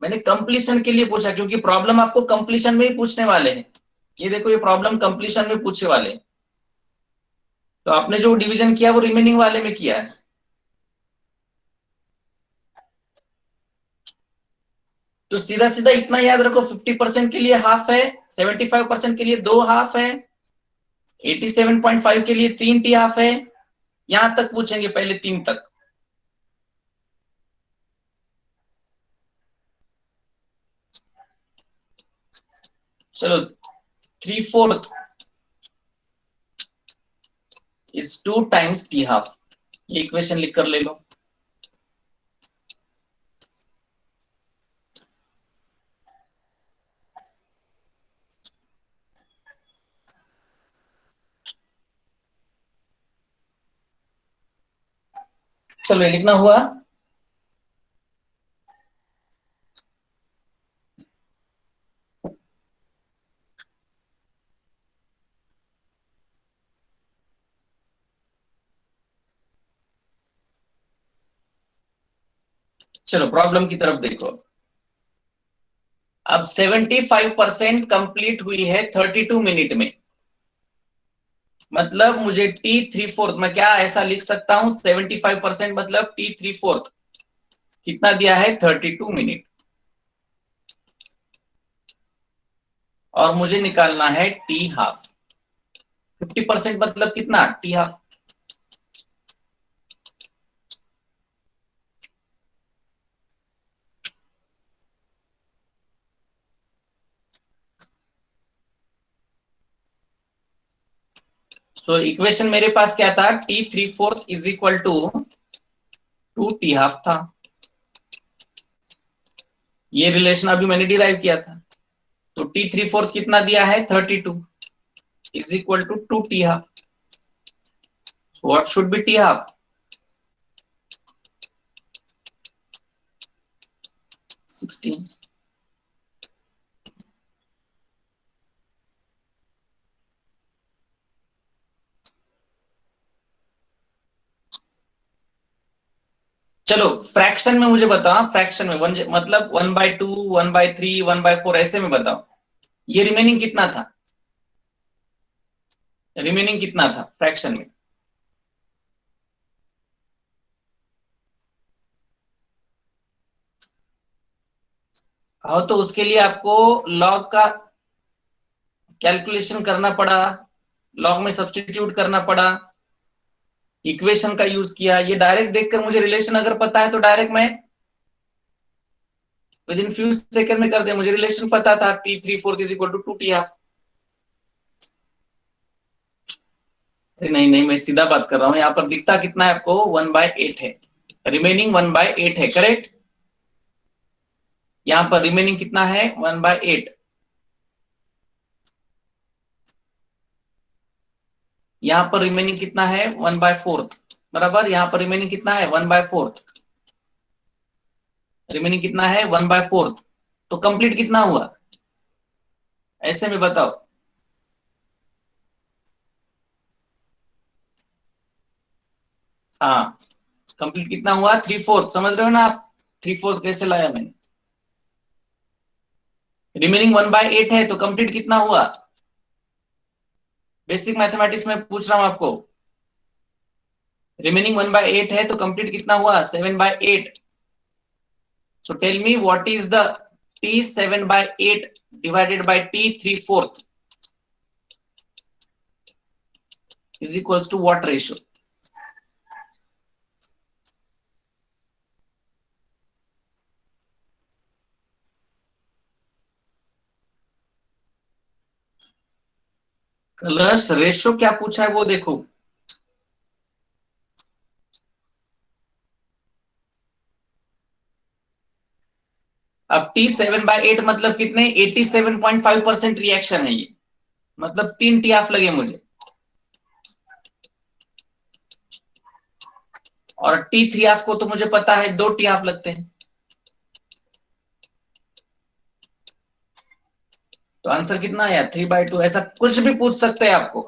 मैंने कंप्लीशन के लिए पूछा, क्योंकि प्रॉब्लम आपको कंप्लीशन में ही पूछने वाले हैं। ये देखो, ये प्रॉब्लम कंप्लीशन में पूछने वाले हैं, तो आपने जो डिवीजन किया वो रिमेनिंग वाले में किया है। तो सीधा सीधा इतना याद रखो, 50% के लिए हाफ है, 75% के लिए 2 हाफ है, 87.5 के लिए 3 टी हाफ है। यहां तक पूछेंगे, पहले 3 तक। चलो, 3/4 इज 2 टाइम्स टी हाफ, ये इक्वेशन लिख कर ले लो। चलो, ये लिखना हुआ। चलो प्रॉब्लम की तरफ देखो। अब 75% कंप्लीट हुई है 32 मिनट में, मतलब मुझे T34, मैं क्या ऐसा लिख सकता हूं, 75% मतलब T34 कितना दिया है, 32 मिनट, और मुझे निकालना है टी हाफ। 50% मतलब कितना, टी हाफ। सो इक्वेशन मेरे पास क्या था, T34 is equal to 2 T half था। ये रिलेशन अभी मैंने डिराइव किया था। तो T34 कितना दिया है, 32 is equal to 2 T half. What should be T half, 16। चलो फ्रैक्शन में मुझे बताओ, फ्रैक्शन में मतलब 1/2, 1/3, 1/4 ऐसे में बताओ, ये रिमेनिंग कितना था, रिमेनिंग कितना था फ्रैक्शन में। हाँ, तो उसके लिए आपको लॉग का कैलकुलेशन करना पड़ा, लॉग में सब्स्टिट्यूट करना पड़ा, इक्वेशन का यूज किया। ये डायरेक्ट देखकर मुझे रिलेशन अगर पता है तो डायरेक्ट मैं विद इन फ्यू सेकंड में कर दे। मुझे रिलेशन पता था T3/4 is equal to 2T1/2। नहीं नहीं, मैं सीधा बात कर रहा हूं। यहाँ पर दिखता कितना है आपको? 1/8 है। रिमेनिंग 1/8 है, करेक्ट। यहाँ पर रिमेनिंग कितना है? 1/8। यहाँ पर रिमेनिंग कितना है? 1/4। बराबर। यहाँ पर रिमेनिंग कितना है? 1/4। रिमेनिंग कितना है? 1/4। तो कंप्लीट कितना हुआ ऐसे में बताओ? हाँ, कंप्लीट कितना हुआ? 3/4। समझ रहे हो ना आप 3/4 कैसे लाया मैंने? रिमेनिंग 1/8 है तो कंप्लीट कितना हुआ? बेसिक मैथमेटिक्स में पूछ रहा हूं आपको। रिमेनिंग 1/8 है तो कंप्लीट कितना हुआ? 7/8। So tell me what is the T7/8 divided by T3/4 is equals to what ratio? कलश रेशो क्या पूछा है वो देखो। अब T7/8 मतलब कितने? 87.5% रिएक्शन है ये। मतलब 3 टी हाफ लगे मुझे। और T3/2 को तो मुझे पता है 2 टी हाफ लगते हैं। तो आंसर कितना आया? 3/2। ऐसा कुछ भी पूछ सकते हैं आपको।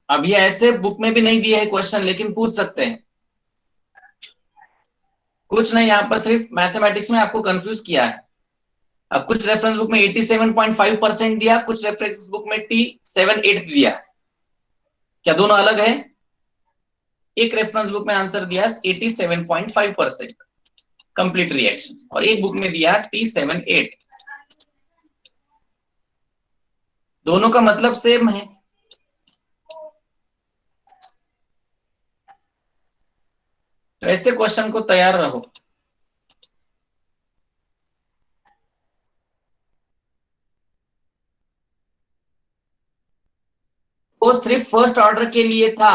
अब ये ऐसे बुक में भी नहीं दिया है क्वेश्चन, लेकिन पूछ सकते हैं। कुछ नहीं, यहाँ पर सिर्फ मैथमेटिक्स में आपको कंफ्यूज किया है। अब कुछ रेफरेंस बुक में 87.5% दिया, कुछ रेफरेंस बुक में T7/8 दिया। क्या दोनों अलग है? एक रेफरेंस बुक में आंसर दिया 87.5% कंप्लीट रिएक्शन, और एक बुक में दिया T7/8। दोनों का मतलब सेम है। तो ऐसे क्वेश्चन को तैयार रहो। वो सिर्फ फर्स्ट ऑर्डर के लिए था।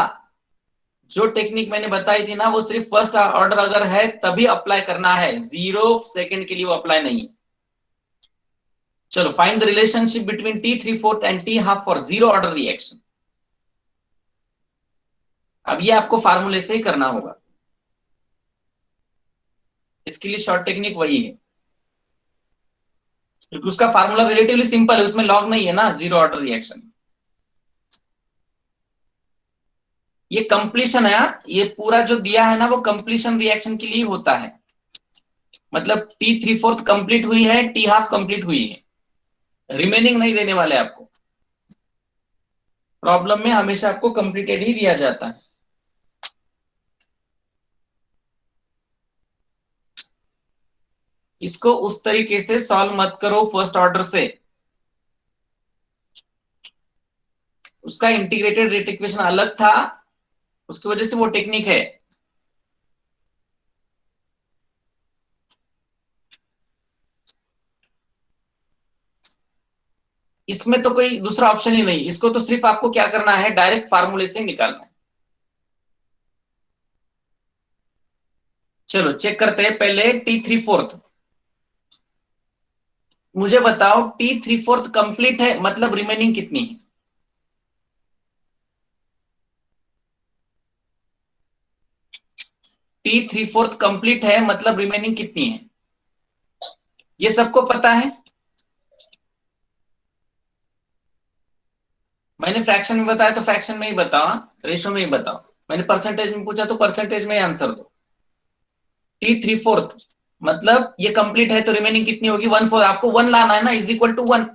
जो टेक्निक मैंने बताई थी ना, वो सिर्फ फर्स्ट ऑर्डर अगर है तभी अप्लाई करना है, 0 सेकंड के लिए वो अप्लाई नहीं है। चलो, find the relationship between T3/4 and T1/2 for 0 order reaction. अब ये आपको फार्मूले से ही करना होगा। इसके लिए शॉर्ट टेक्निक वही है, क्योंकि उसका फार्मूला रिलेटिवली सिंपल है, उसमें लॉग नहीं है ना 0 ऑर्डर रिएक्शन। ये कंप्लीशन है। ये पूरा जो दिया है ना, वो कंप्लीशन रिएक्शन के लिए होता है। मतलब T3/4 कंप्लीट हुई है, T1/2 कंप्लीट हुई है, रिमेनिंग नहीं देने वाले आपको। प्रॉब्लम में हमेशा आपको कंप्लीटेड ही दिया जाता है। इसको उस तरीके से सॉल्व मत करो फर्स्ट ऑर्डर से। उसका इंटीग्रेटेड रेट इक्वेशन अलग था, उसकी वजह से वो टेक्निक है। इसमें तो कोई दूसरा ऑप्शन ही नहीं, इसको तो सिर्फ आपको क्या करना है, डायरेक्ट फार्मूले से निकालना है। चलो चेक करते हैं पहले T3/4। मुझे बताओ T3/4 कंप्लीट है मतलब रिमेनिंग कितनी है? T3/4 कंप्लीट है मतलब रिमेनिंग कितनी है? ये सबको पता है। मैंने फ्रैक्शन में बताया तो फ्रैक्शन में ही बताओ, रेशो में ही बताओ। मैंने परसेंटेज में पूछा तो परसेंटेज में ही आंसर दो। T3/4 मतलब ये कंप्लीट है तो रिमेनिंग कितनी होगी? 1/4। आपको 1 लाना है ना, इज इक्वल टू 1।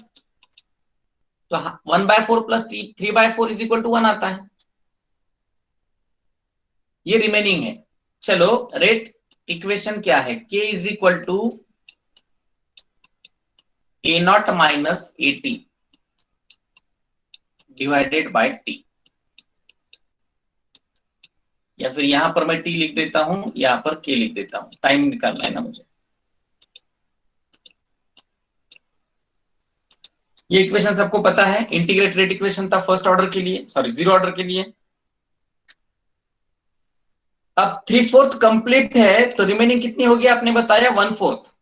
तो 1/4 प्लस 3/4 इज इक्वल टू 1 आता है। ये रिमेनिंग है। चलो, रेट इक्वेशन क्या है? K is equal to A0 minus AT divided by T। या फिर यहां पर मैं टी लिख देता हूं, यहां पर के लिख देता हूं, टाइम निकालना है ना मुझे। ये इक्वेशन सबको पता है, इंटीग्रेट रेट इक्वेशन था फर्स्ट ऑर्डर के लिए, सॉरी जीरो ऑर्डर के लिए। अब 3/4 कंप्लीट है तो रिमेनिंग कितनी होगी आपने बताया 1/4,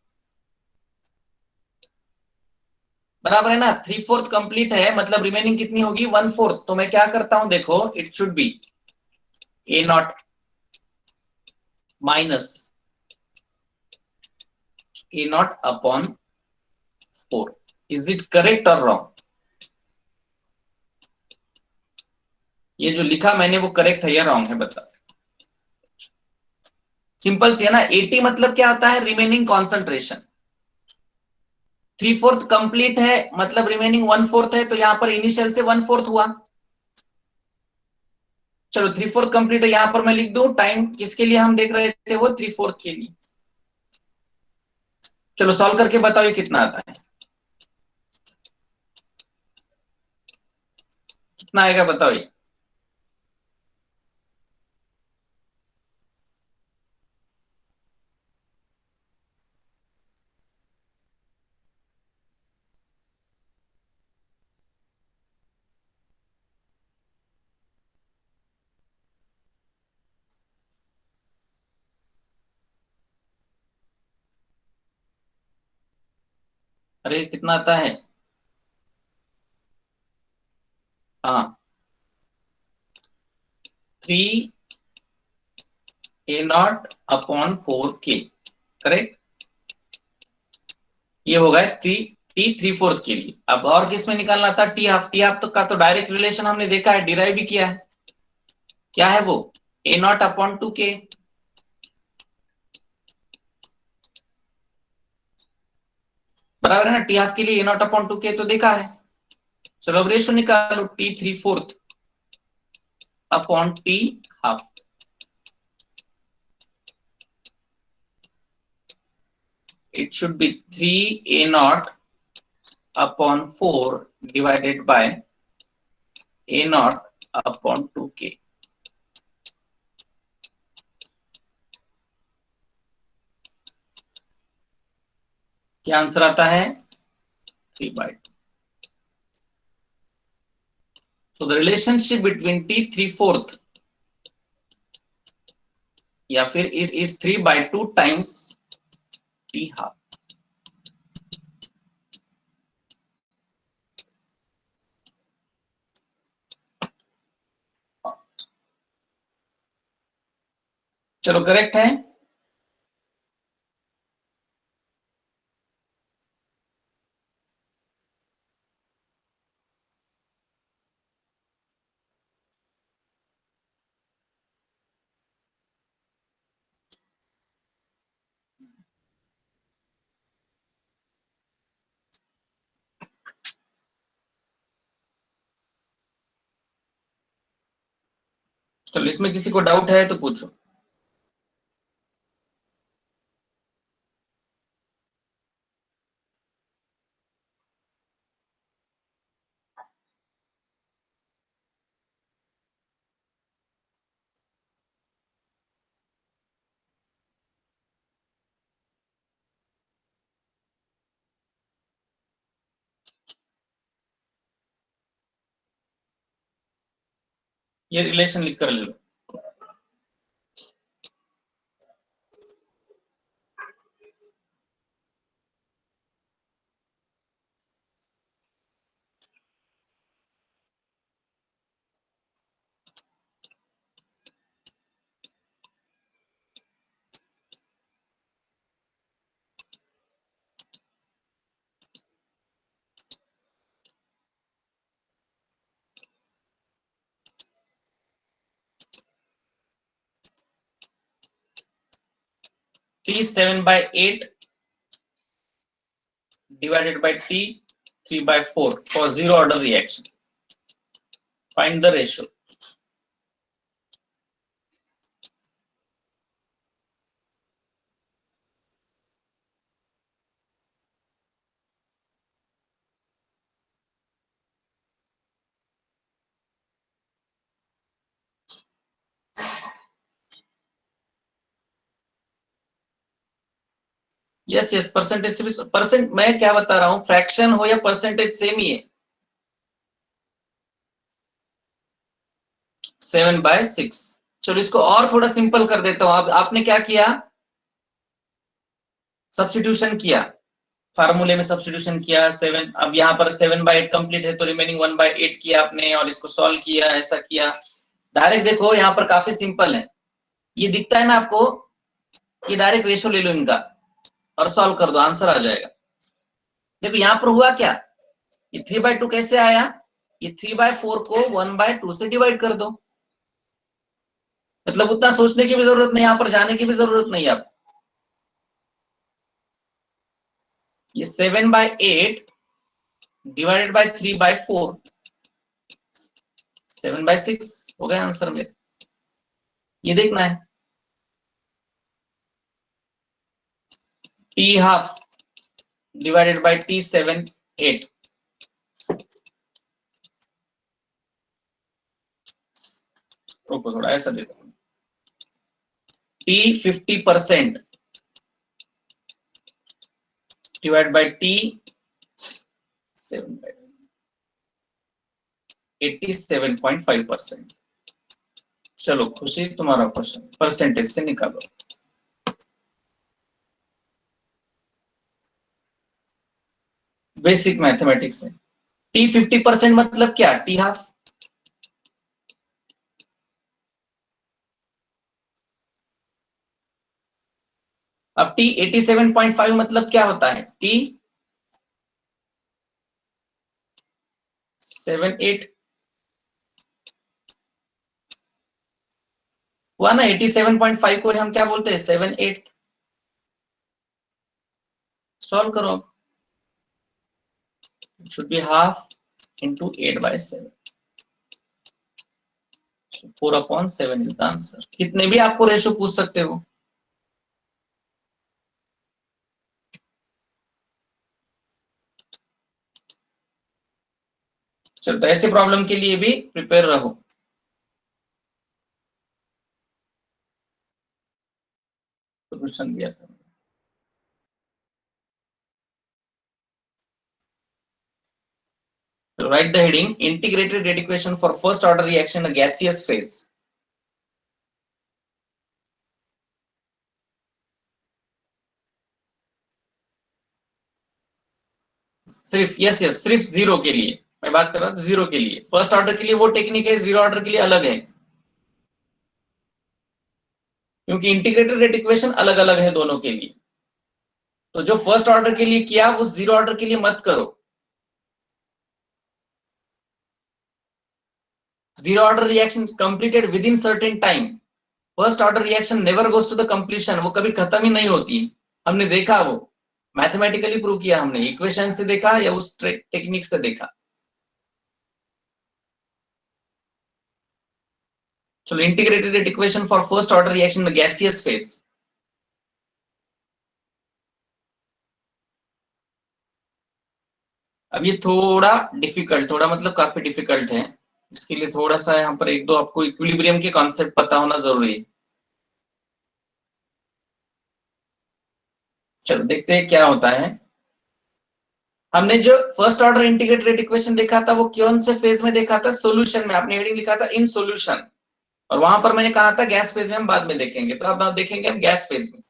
बराबर है ना। 3/4 कंप्लीट है मतलब रिमेनिंग कितनी होगी 1/4। तो मैं क्या करता हूं देखो, it should be A not minus A naught upon 4। Is it correct और रॉन्ग? ये जो लिखा मैंने वो करेक्ट है या रॉन्ग है बता। सिंपल सी है ना। 80 मतलब क्या होता है, रिमेनिंग कॉन्सेंट्रेशन। 3/4 कंप्लीट है मतलब रिमेनिंग 1/4 है, तो यहां पर इनिशियल से 1/4 हुआ। चलो 3/4 कंप्लीट है, यहां पर मैं लिख दूं टाइम किसके लिए हम देख रहे थे, वो 3/4 के लिए। चलो सॉल्व करके बताओ ये कितना आता है, कितना आएगा बताओ ये। अरे कितना आता है, हाँ 3 A0/4 K, करेक्ट। ये होगा T 3/4 के लिए। अब और किस में निकालना था, टी हाफ तो का तो डायरेक्ट रिलेशन हमने देखा है, डिराइव भी किया है। क्या है वो, A0/2K, बराबर है ना। टी हाफ के लिए A0/2K तो देखा है। चलो अब रेशो निकालो, T 3/4 upon T half. It should be 3A0/4 divided by A0/2K। क्या आंसर आता है, 3/2। So the relationship between T 3/4 या फिर इस 3/2 टाइम्स T 1/2। चलो करेक्ट है। चलो इसमें किसी को डाउट है तो पूछो। ये रिलेशन लिख कर ले लो। T 7/8 divided by T 3/4 for zero order reaction. Find the ratio. Yes yes, percentage से भी परसेंट, मैं क्या बता रहा हूँ, फ्रैक्शन हो या परसेंटेज सेम ही है। 7/6। चलो इसको और थोड़ा सिंपल कर देता हूं। अब आपने क्या किया, सब्स्टिट्यूशन किया, फार्मूले में सब्स्टिट्यूशन किया। 7, अब यहाँ पर 7/8 कंप्लीट है तो रिमेनिंग 1/8 किया आपने और इसको सॉल्व किया, ऐसा किया। डायरेक्ट देखो यहाँ पर काफी सिंपल है, ये दिखता है ना आपको, ये डायरेक्ट रेशो ले लो इनका और सॉल्व कर दो, आंसर आ जाएगा। देखो यहाँ पर हुआ क्या, ये 3/2 कैसे आया, ये 3/4 को 1/2 से डिवाइड कर दो। मतलब उतना सोचने की भी जरूरत नहीं, यहाँ पर जाने की भी जरूरत नहीं। आप ये 7/8 डिवाइडेड बाय 3/4, 7/6 हो गया आंसर में। ये देखना है, t½ डिवाइडेड बाय t7/8। रुको थोड़ा ऐसा देखो, t50% डिवाइड बाय t7/87.5%। चलो खुशी, तुम्हारा क्वेश्चन परसेंटेज से निकालो। बेसिक मैथमेटिक्स से t50% मतलब क्या, t½ अब t87.5 मतलब क्या होता है, t7/8 हुआ ना। 87.5 को हम क्या बोलते हैं, 7/8। सॉल्व करो, should be half into 8/7, 4/7 is the answer. कितने भी आपको रेशो पूछ सकते हो। चलो तो ऐसे प्रॉब्लम के लिए भी प्रिपेयर रहो। सोल्यूशन दिया था। So write the heading integrated rate equation for first order reaction in a gaseous phase. सिर्फ यस यस, सिर्फ जीरो के लिए मैं बात कर रहा हूँ, जीरो के लिए। फर्स्ट ऑर्डर के लिए वो टेक्निक है, जीरो ऑर्डर के लिए अलग है, क्योंकि इंटीग्रेटेड रेट इक्वेशन अलग अलग है दोनों के लिए। तो जो फर्स्ट ऑर्डर के लिए किया वो जीरो ऑर्डर के लिए मत करो। Zero order reaction completed within certain time, first order reaction never goes to the completion, वो कभी खत्म ही नहीं होती। हमने देखा, वो मैथमेटिकली प्रूव किया हमने, इक्वेशन से देखा या उस टेक्निक से देखा। चलो integrated rate equation for first order reaction in gaseous phase. अब ये थोड़ा डिफिकल्ट, थोड़ा मतलब काफी डिफिकल्ट है, इसके लिए थोड़ा सा यहाँ पर एक दो आपको इक्विलिब्रियम के कॉन्सेप्ट पता होना जरूरी है। चलो देखते हैं क्या होता है। हमने जो first order integrated rate equation देखा था वो कौन से फेज में देखा था, सॉल्यूशन में। आपने हेडिंग लिखा था इन सॉल्यूशन, और वहां पर मैंने कहा था गैस फेज में हम बाद में देखेंगे, तो अब देखेंगे हम गैस फेज में।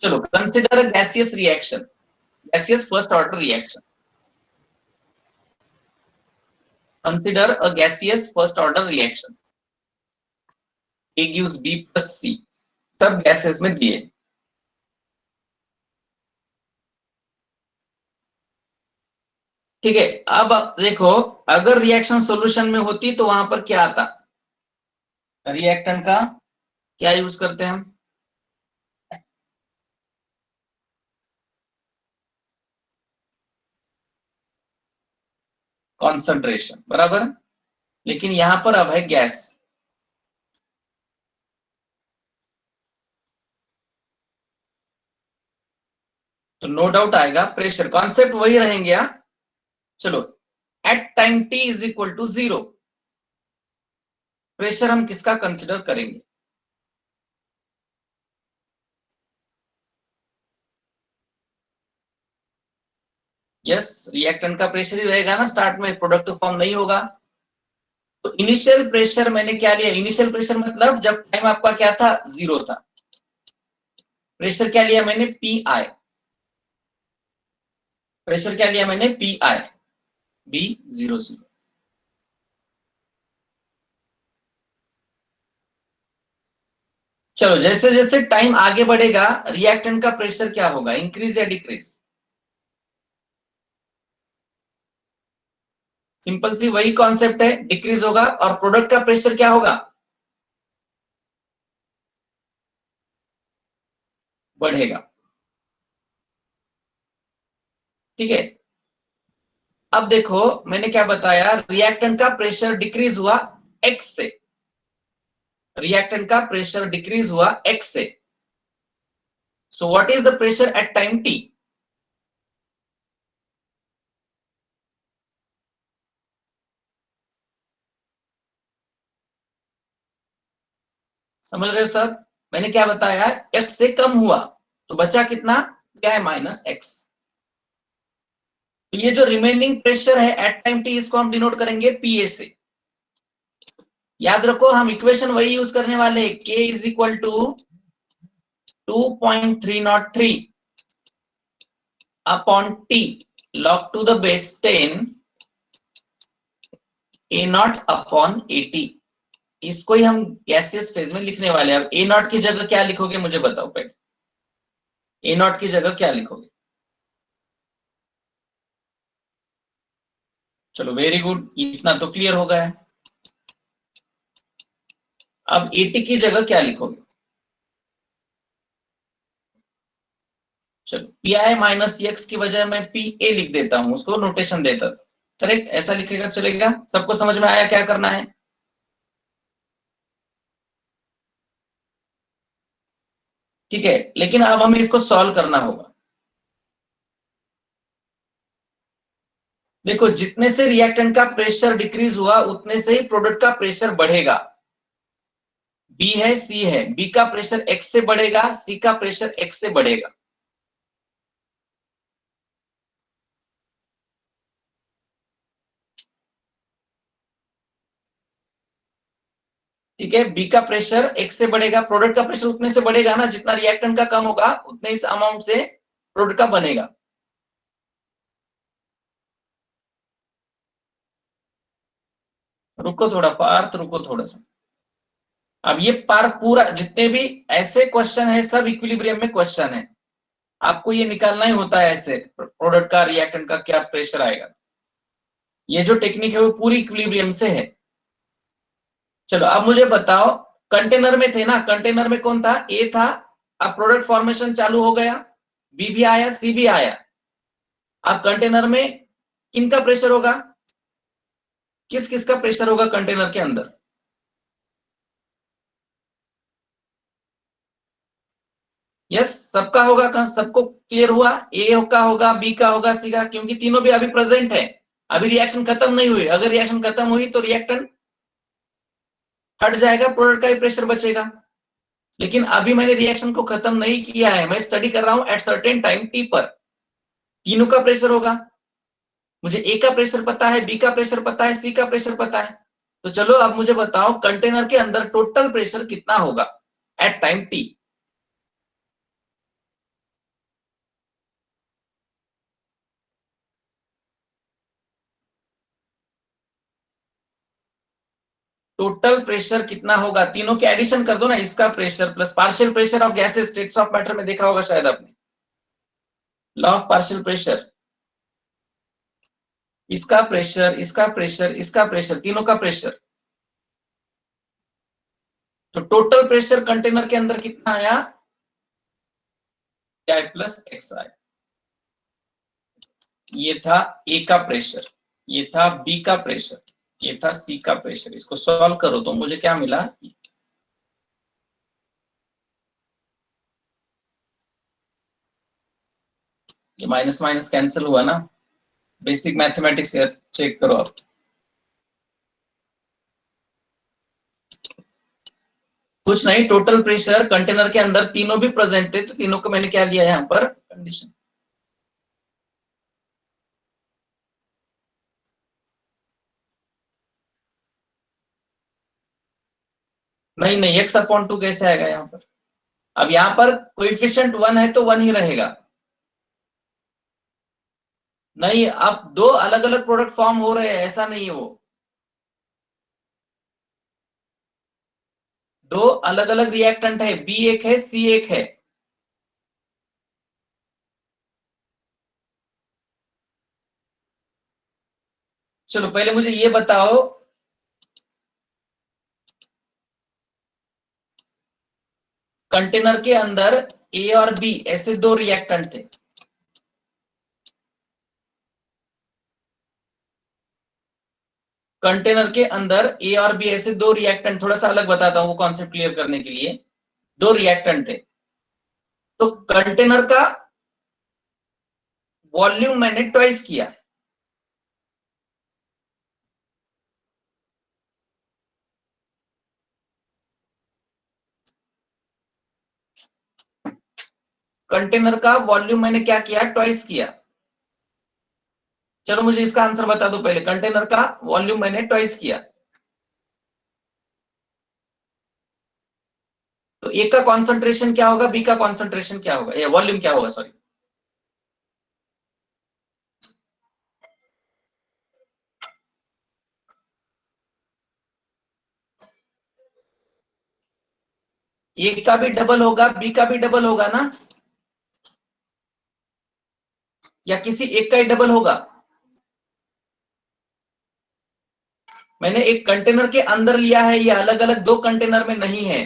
चलो consider a gaseous reaction, gaseous first order reaction. Consider a gaseous first order reaction, A gives B plus C, सब गैसेस में दिए। ठीक है, अब देखो, अगर रिएक्शन सॉल्यूशन में होती तो वहां पर क्या आता, रिएक्टेंट का क्या यूज करते हैं हम, कॉन्सेंट्रेशन, बराबर। लेकिन यहां पर अब है गैस, तो नो डाउट आएगा प्रेशर, कॉन्सेप्ट वही रहेंगे। चलो, at time t is equal to 0 pressure हम किसका कंसिडर करेंगे, यस, रिएक्टेंट का प्रेशर ही रहेगा ना स्टार्ट में, प्रोडक्ट तो फॉर्म नहीं होगा। तो इनिशियल प्रेशर मैंने क्या लिया, इनिशियल प्रेशर मतलब जब टाइम आपका क्या था, 0 था। प्रेशर क्या लिया मैंने, पी आई। प्रेशर क्या लिया मैंने, पी आई, बी 0 0। चलो, जैसे जैसे टाइम आगे बढ़ेगा रिएक्टेंट का प्रेशर क्या होगा, इंक्रीज या डिक्रीज? सिंपल सी वही कॉन्सेप्ट है, डिक्रीज होगा। और प्रोडक्ट का प्रेशर क्या होगा, बढ़ेगा। ठीक है, अब देखो मैंने क्या बताया, रिएक्टेंट का प्रेशर डिक्रीज हुआ एक्स से, रिएक्टेंट का प्रेशर डिक्रीज हुआ एक्स से। So what is the pressure at time T? समझ रहे हो सर? मैंने क्या बताया, एक्स से कम हुआ तो बचा कितना, क्या है, माइनस एक्स। तो ये जो रिमेनिंग प्रेशर है एट टाइम टी, इसको हम डिनोट करेंगे पीए से। याद रखो हम इक्वेशन वही यूज करने वाले, K is equal to 2.303 upon T log to the base 10 A naught upon A T. इसको ही हम गैसियस फेज में लिखने वाले हैं। अब ए नॉट की जगह क्या लिखोगे मुझे बताओ पहले, ए नॉट की जगह क्या लिखोगे? चलो वेरी गुड, इतना तो क्लियर हो गया है। अब एटी की जगह क्या लिखोगे? चलो पी आई माइनस एक्स की वजह मैं पी ए लिख देता हूं, उसको नोटेशन देता। करेक्ट, ऐसा लिखेगा चलेगा? सबको समझ में आया क्या करना है? ठीक है, लेकिन अब हमें इसको सॉल्व करना होगा। देखो जितने से रिएक्टेंट का प्रेशर डिक्रीज हुआ उतने से ही प्रोडक्ट का प्रेशर बढ़ेगा। बी है, सी है, बी का प्रेशर एक्स से बढ़ेगा, सी का प्रेशर एक्स से बढ़ेगा। ठीक है, बी का प्रेशर एक्स से बढ़ेगा, प्रोडक्ट का प्रेशर उतने से बढ़ेगा ना, जितना रिएक्टेंट का कम होगा उतने इस अमाउंट से प्रोडक्ट का बनेगा। रुको थोड़ा पार्थ, रुको थोड़ा सा। अब ये पार पूरा जितने भी ऐसे क्वेश्चन है सब इक्विलिब्रियम में क्वेश्चन है, आपको ये निकालना ही होता है ऐसे, प्रोडक्ट का रिएक्टेंट का क्या प्रेशर आएगा। ये जो टेक्निक है वो पूरी इक्विलिब्रियम से है। चलो अब मुझे बताओ, कंटेनर में थे ना, कंटेनर में कौन था, ए था। अब प्रोडक्ट फॉर्मेशन चालू हो गया, बी भी आया, सी भी आया। अब कंटेनर में किनका प्रेशर होगा, किस किस का प्रेशर होगा कंटेनर के अंदर? यस, सबका होगा। सबको क्लियर हुआ, ए का होगा, बी का होगा, सी का, क्योंकि तीनों भी अभी प्रेजेंट है। अभी रिएक्शन खत्म नहीं हुई, अगर रिएक्शन खत्म हुई तो रिएक्टेंट हट जाएगा, प्रोडक्ट का ही प्रेशर बचेगा। लेकिन अभी मैंने रिएक्शन को खत्म नहीं किया है, मैं स्टडी कर रहा हूं एट सर्टेन टाइम टी पर। तीनों का प्रेशर होगा, मुझे ए का प्रेशर पता है, बी का प्रेशर पता है, सी का प्रेशर पता है। तो चलो अब मुझे बताओ कंटेनर के अंदर टोटल प्रेशर कितना होगा at time T? Total pressure कितना होगा, तीनों के एडिशन कर दो ना, इसका pressure plus partial pressure of gases, states of matter में देखा होगा शायद आपने, लॉ ऑफ पार्शियल प्रेशर। इसका प्रेशर, इसका प्रेशर, इसका प्रेशर, तीनों का प्रेशर। तो टोटल प्रेशर कंटेनर के अंदर कितना आया, आई प्लस एक्स आई। ये था ए का प्रेशर, ये था बी का प्रेशर, ये था सी का प्रेशर। इसको सॉल्व करो तो मुझे क्या मिला, ये माइनस माइनस कैंसिल हुआ ना। बेसिक मैथमेटिक्स चेक करो आप। कुछ नहीं, टोटल प्रेशर कंटेनर के अंदर तीनों भी प्रेजेंट है, तो तीनों को मैंने क्या दिया यहाँ पर कंडीशन। नहीं नहीं, x/2 कैसे आएगा यहाँ पर? अब यहाँ पर कोएफिशिएंट 1 है तो 1 ही रहेगा। नहीं, अब दो अलग अलग प्रोडक्ट फॉर्म हो रहे हैं, ऐसा नहीं है वो। दो अलग अलग रिएक्टेंट है, बी एक है, सी एक है। चलो पहले मुझे ये बताओ, कंटेनर के अंदर ए और बी ऐसे दो रिएक्टेंट थे। कंटेनर के अंदर ए और बी ऐसे दो रिएक्टेंट, थोड़ा सा अलग बताता हूं वो कॉन्सेप्ट क्लियर करने के लिए। दो रिएक्टेंट थे, तो कंटेनर का वॉल्यूम मैंने ट्वाइस किया। कंटेनर का वॉल्यूम मैंने क्या किया? ट्वाइस किया। चलो मुझे इसका आंसर बता दो पहले, कंटेनर का वॉल्यूम मैंने ट्वाइस किया, तो ए का कॉन्सेंट्रेशन क्या होगा, बी का कॉन्सेंट्रेशन क्या होगा, या वॉल्यूम क्या होगा, सॉरी। ए का भी डबल होगा, बी का भी डबल होगा ना, या किसी एक का ही डबल होगा? मैंने एक कंटेनर के अंदर लिया है, ये अलग अलग दो कंटेनर में नहीं है।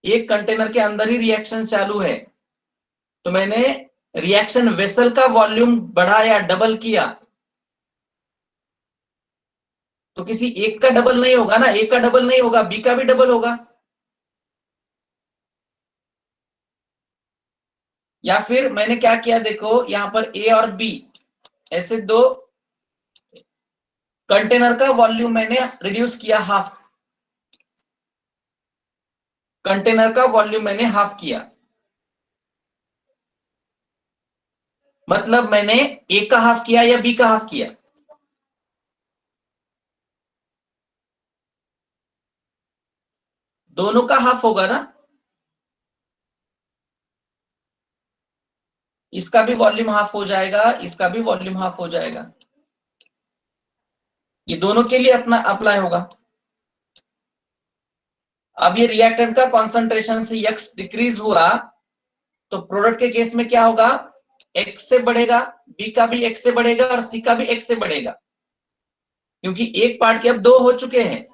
एक कंटेनर के अंदर ही रिएक्शन चालू है, तो मैंने रिएक्शन वेसल का वॉल्यूम बढ़ाया, डबल किया, तो किसी एक का डबल नहीं होगा ना, एक का डबल नहीं होगा, बी का भी डबल होगा। या फिर मैंने क्या किया, देखो यहां पर ए और बी ऐसे दो कंटेनर का वॉल्यूम मैंने रिड्यूस किया हाफ, कंटेनर का वॉल्यूम मैंने हाफ किया। मतलब मैंने ए का हाफ किया या बी का हाफ किया? दोनों का हाफ होगा ना। इसका भी वॉल्यूम हाफ हो जाएगा, इसका भी वॉल्यूम हाफ हो जाएगा, ये दोनों के लिए अपना अप्लाई होगा। अब ये रिएक्टेंट का कॉन्सेंट्रेशन से एक्स डिक्रीज हुआ, तो प्रोडक्ट के केस में क्या होगा, एक्स से बढ़ेगा, बी का भी एक्स से बढ़ेगा और सी का भी एक्स से बढ़ेगा, क्योंकि एक पार्ट के अब दो हो चुके हैं।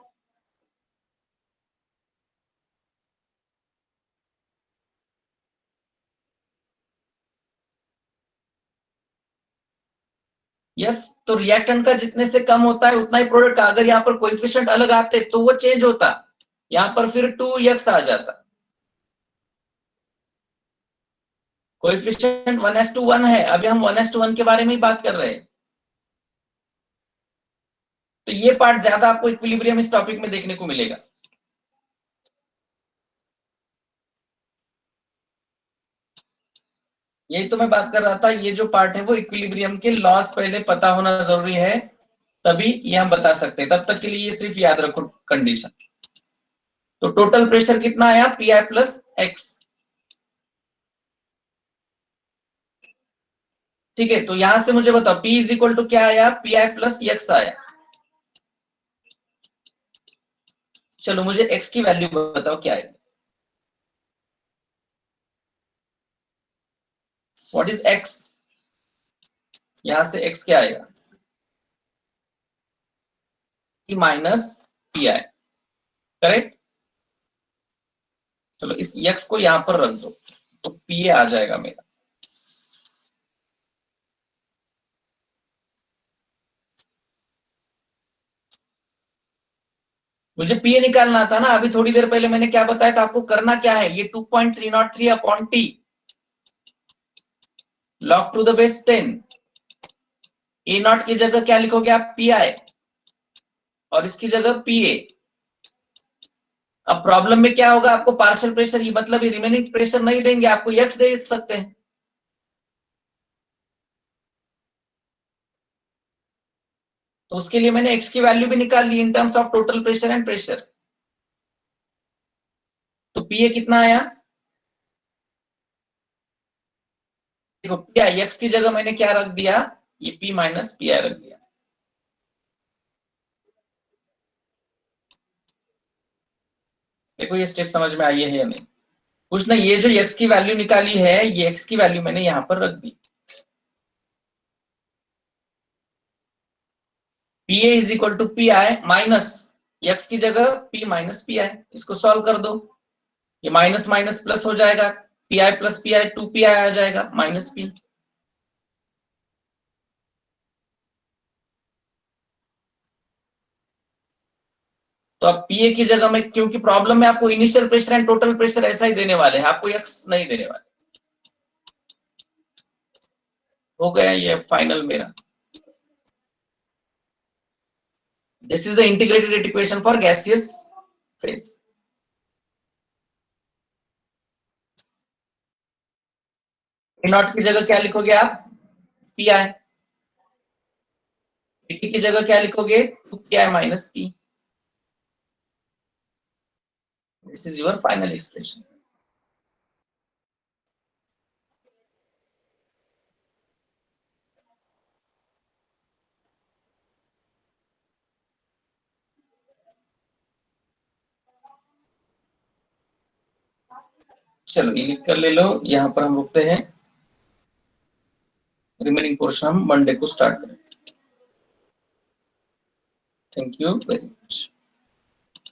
यस, तो रिएक्टेंट का जितने से कम होता है उतना ही प्रोडक्ट का, अगर यहाँ पर कोएफिशिएंट अलग आते तो वो चेंज होता, यहाँ पर फिर 2x आ जाता। कोएफिशिएंट 1:1 है, अभी हम 1:1 के बारे में ही बात कर रहे हैं। तो ये पार्ट ज्यादा आपको इक्विलिब्रियम इस टॉपिक में देखने को मिलेगा। यही तो मैं बात कर रहा था, ये जो पार्ट है वो इक्विलिब्रियम के लॉस पहले पता होना जरूरी है, तभी ये हम बता सकते हैं। तब तक के लिए ये सिर्फ याद रखो कंडीशन। तो टोटल प्रेशर कितना आया, पी आई प्लस एक्स। ठीक है, तो यहां से मुझे बताओ P इज इक्वल टू क्या आया, पी आई प्लस एक्स आया। चलो मुझे x की वैल्यू बताओ क्या है, व्हाट इज x? यहां से x क्या आएगा, P minus P I, correct. चलो इस x को यहां पर रख दो, तो पी आ जाएगा मेरा। मुझे पी निकालना था ना, अभी थोड़ी देर पहले मैंने क्या बताया था आपको, करना क्या है, ये 2.303 upon T log to the base 10, A naught की जगह क्या लिखोगे आप, पी आई, और इसकी जगह पी ए। अब प्रॉब्लम में क्या होगा, आपको पार्शियल प्रेशर, ये मतलब ये रिमेनिंग प्रेशर नहीं देंगे, आपको एक्स दे सकते हैं। तो उसके लिए मैंने x की वैल्यू भी निकाल ली in terms of total pressure and pressure. तो पी कितना आया, देखो पी आई एक्स की जगह मैंने क्या रख दिया, ये पी माइनस पी आई रख दिया। देखो ये स्टेप समझ में आई है या नहीं, कुछ नहीं, ये जो x की वैल्यू निकाली है, ये x की वैल्यू मैंने यहां पर रख दी। P a is equal to p i minus x की जगह पी माइनस पी आई, इसको सॉल्व कर दो, ये माइनस माइनस प्लस हो जाएगा, p i plus p i 2 p i आ जाएगा माइनस पी। तो अब पीए की जगह में, क्योंकि प्रॉब्लम में आपको initial pressure and total pressure ऐसा ही देने वाले हैं, आपको एक्स नहीं देने वाले। हो गया ये फाइनल मेरा। This is the integrated equation for gaseous phase. P not की जगह क्या लिखोगे आप, पी आई। पी की जगह क्या लिखोगे, 2 p i minus P. This is your final expression. चलो ये लिख कर ले लो, यहाँ पर हम रुकते हैं, रिमेनिंग पोर्शन हम मंडे को स्टार्ट करें। Thank you very much.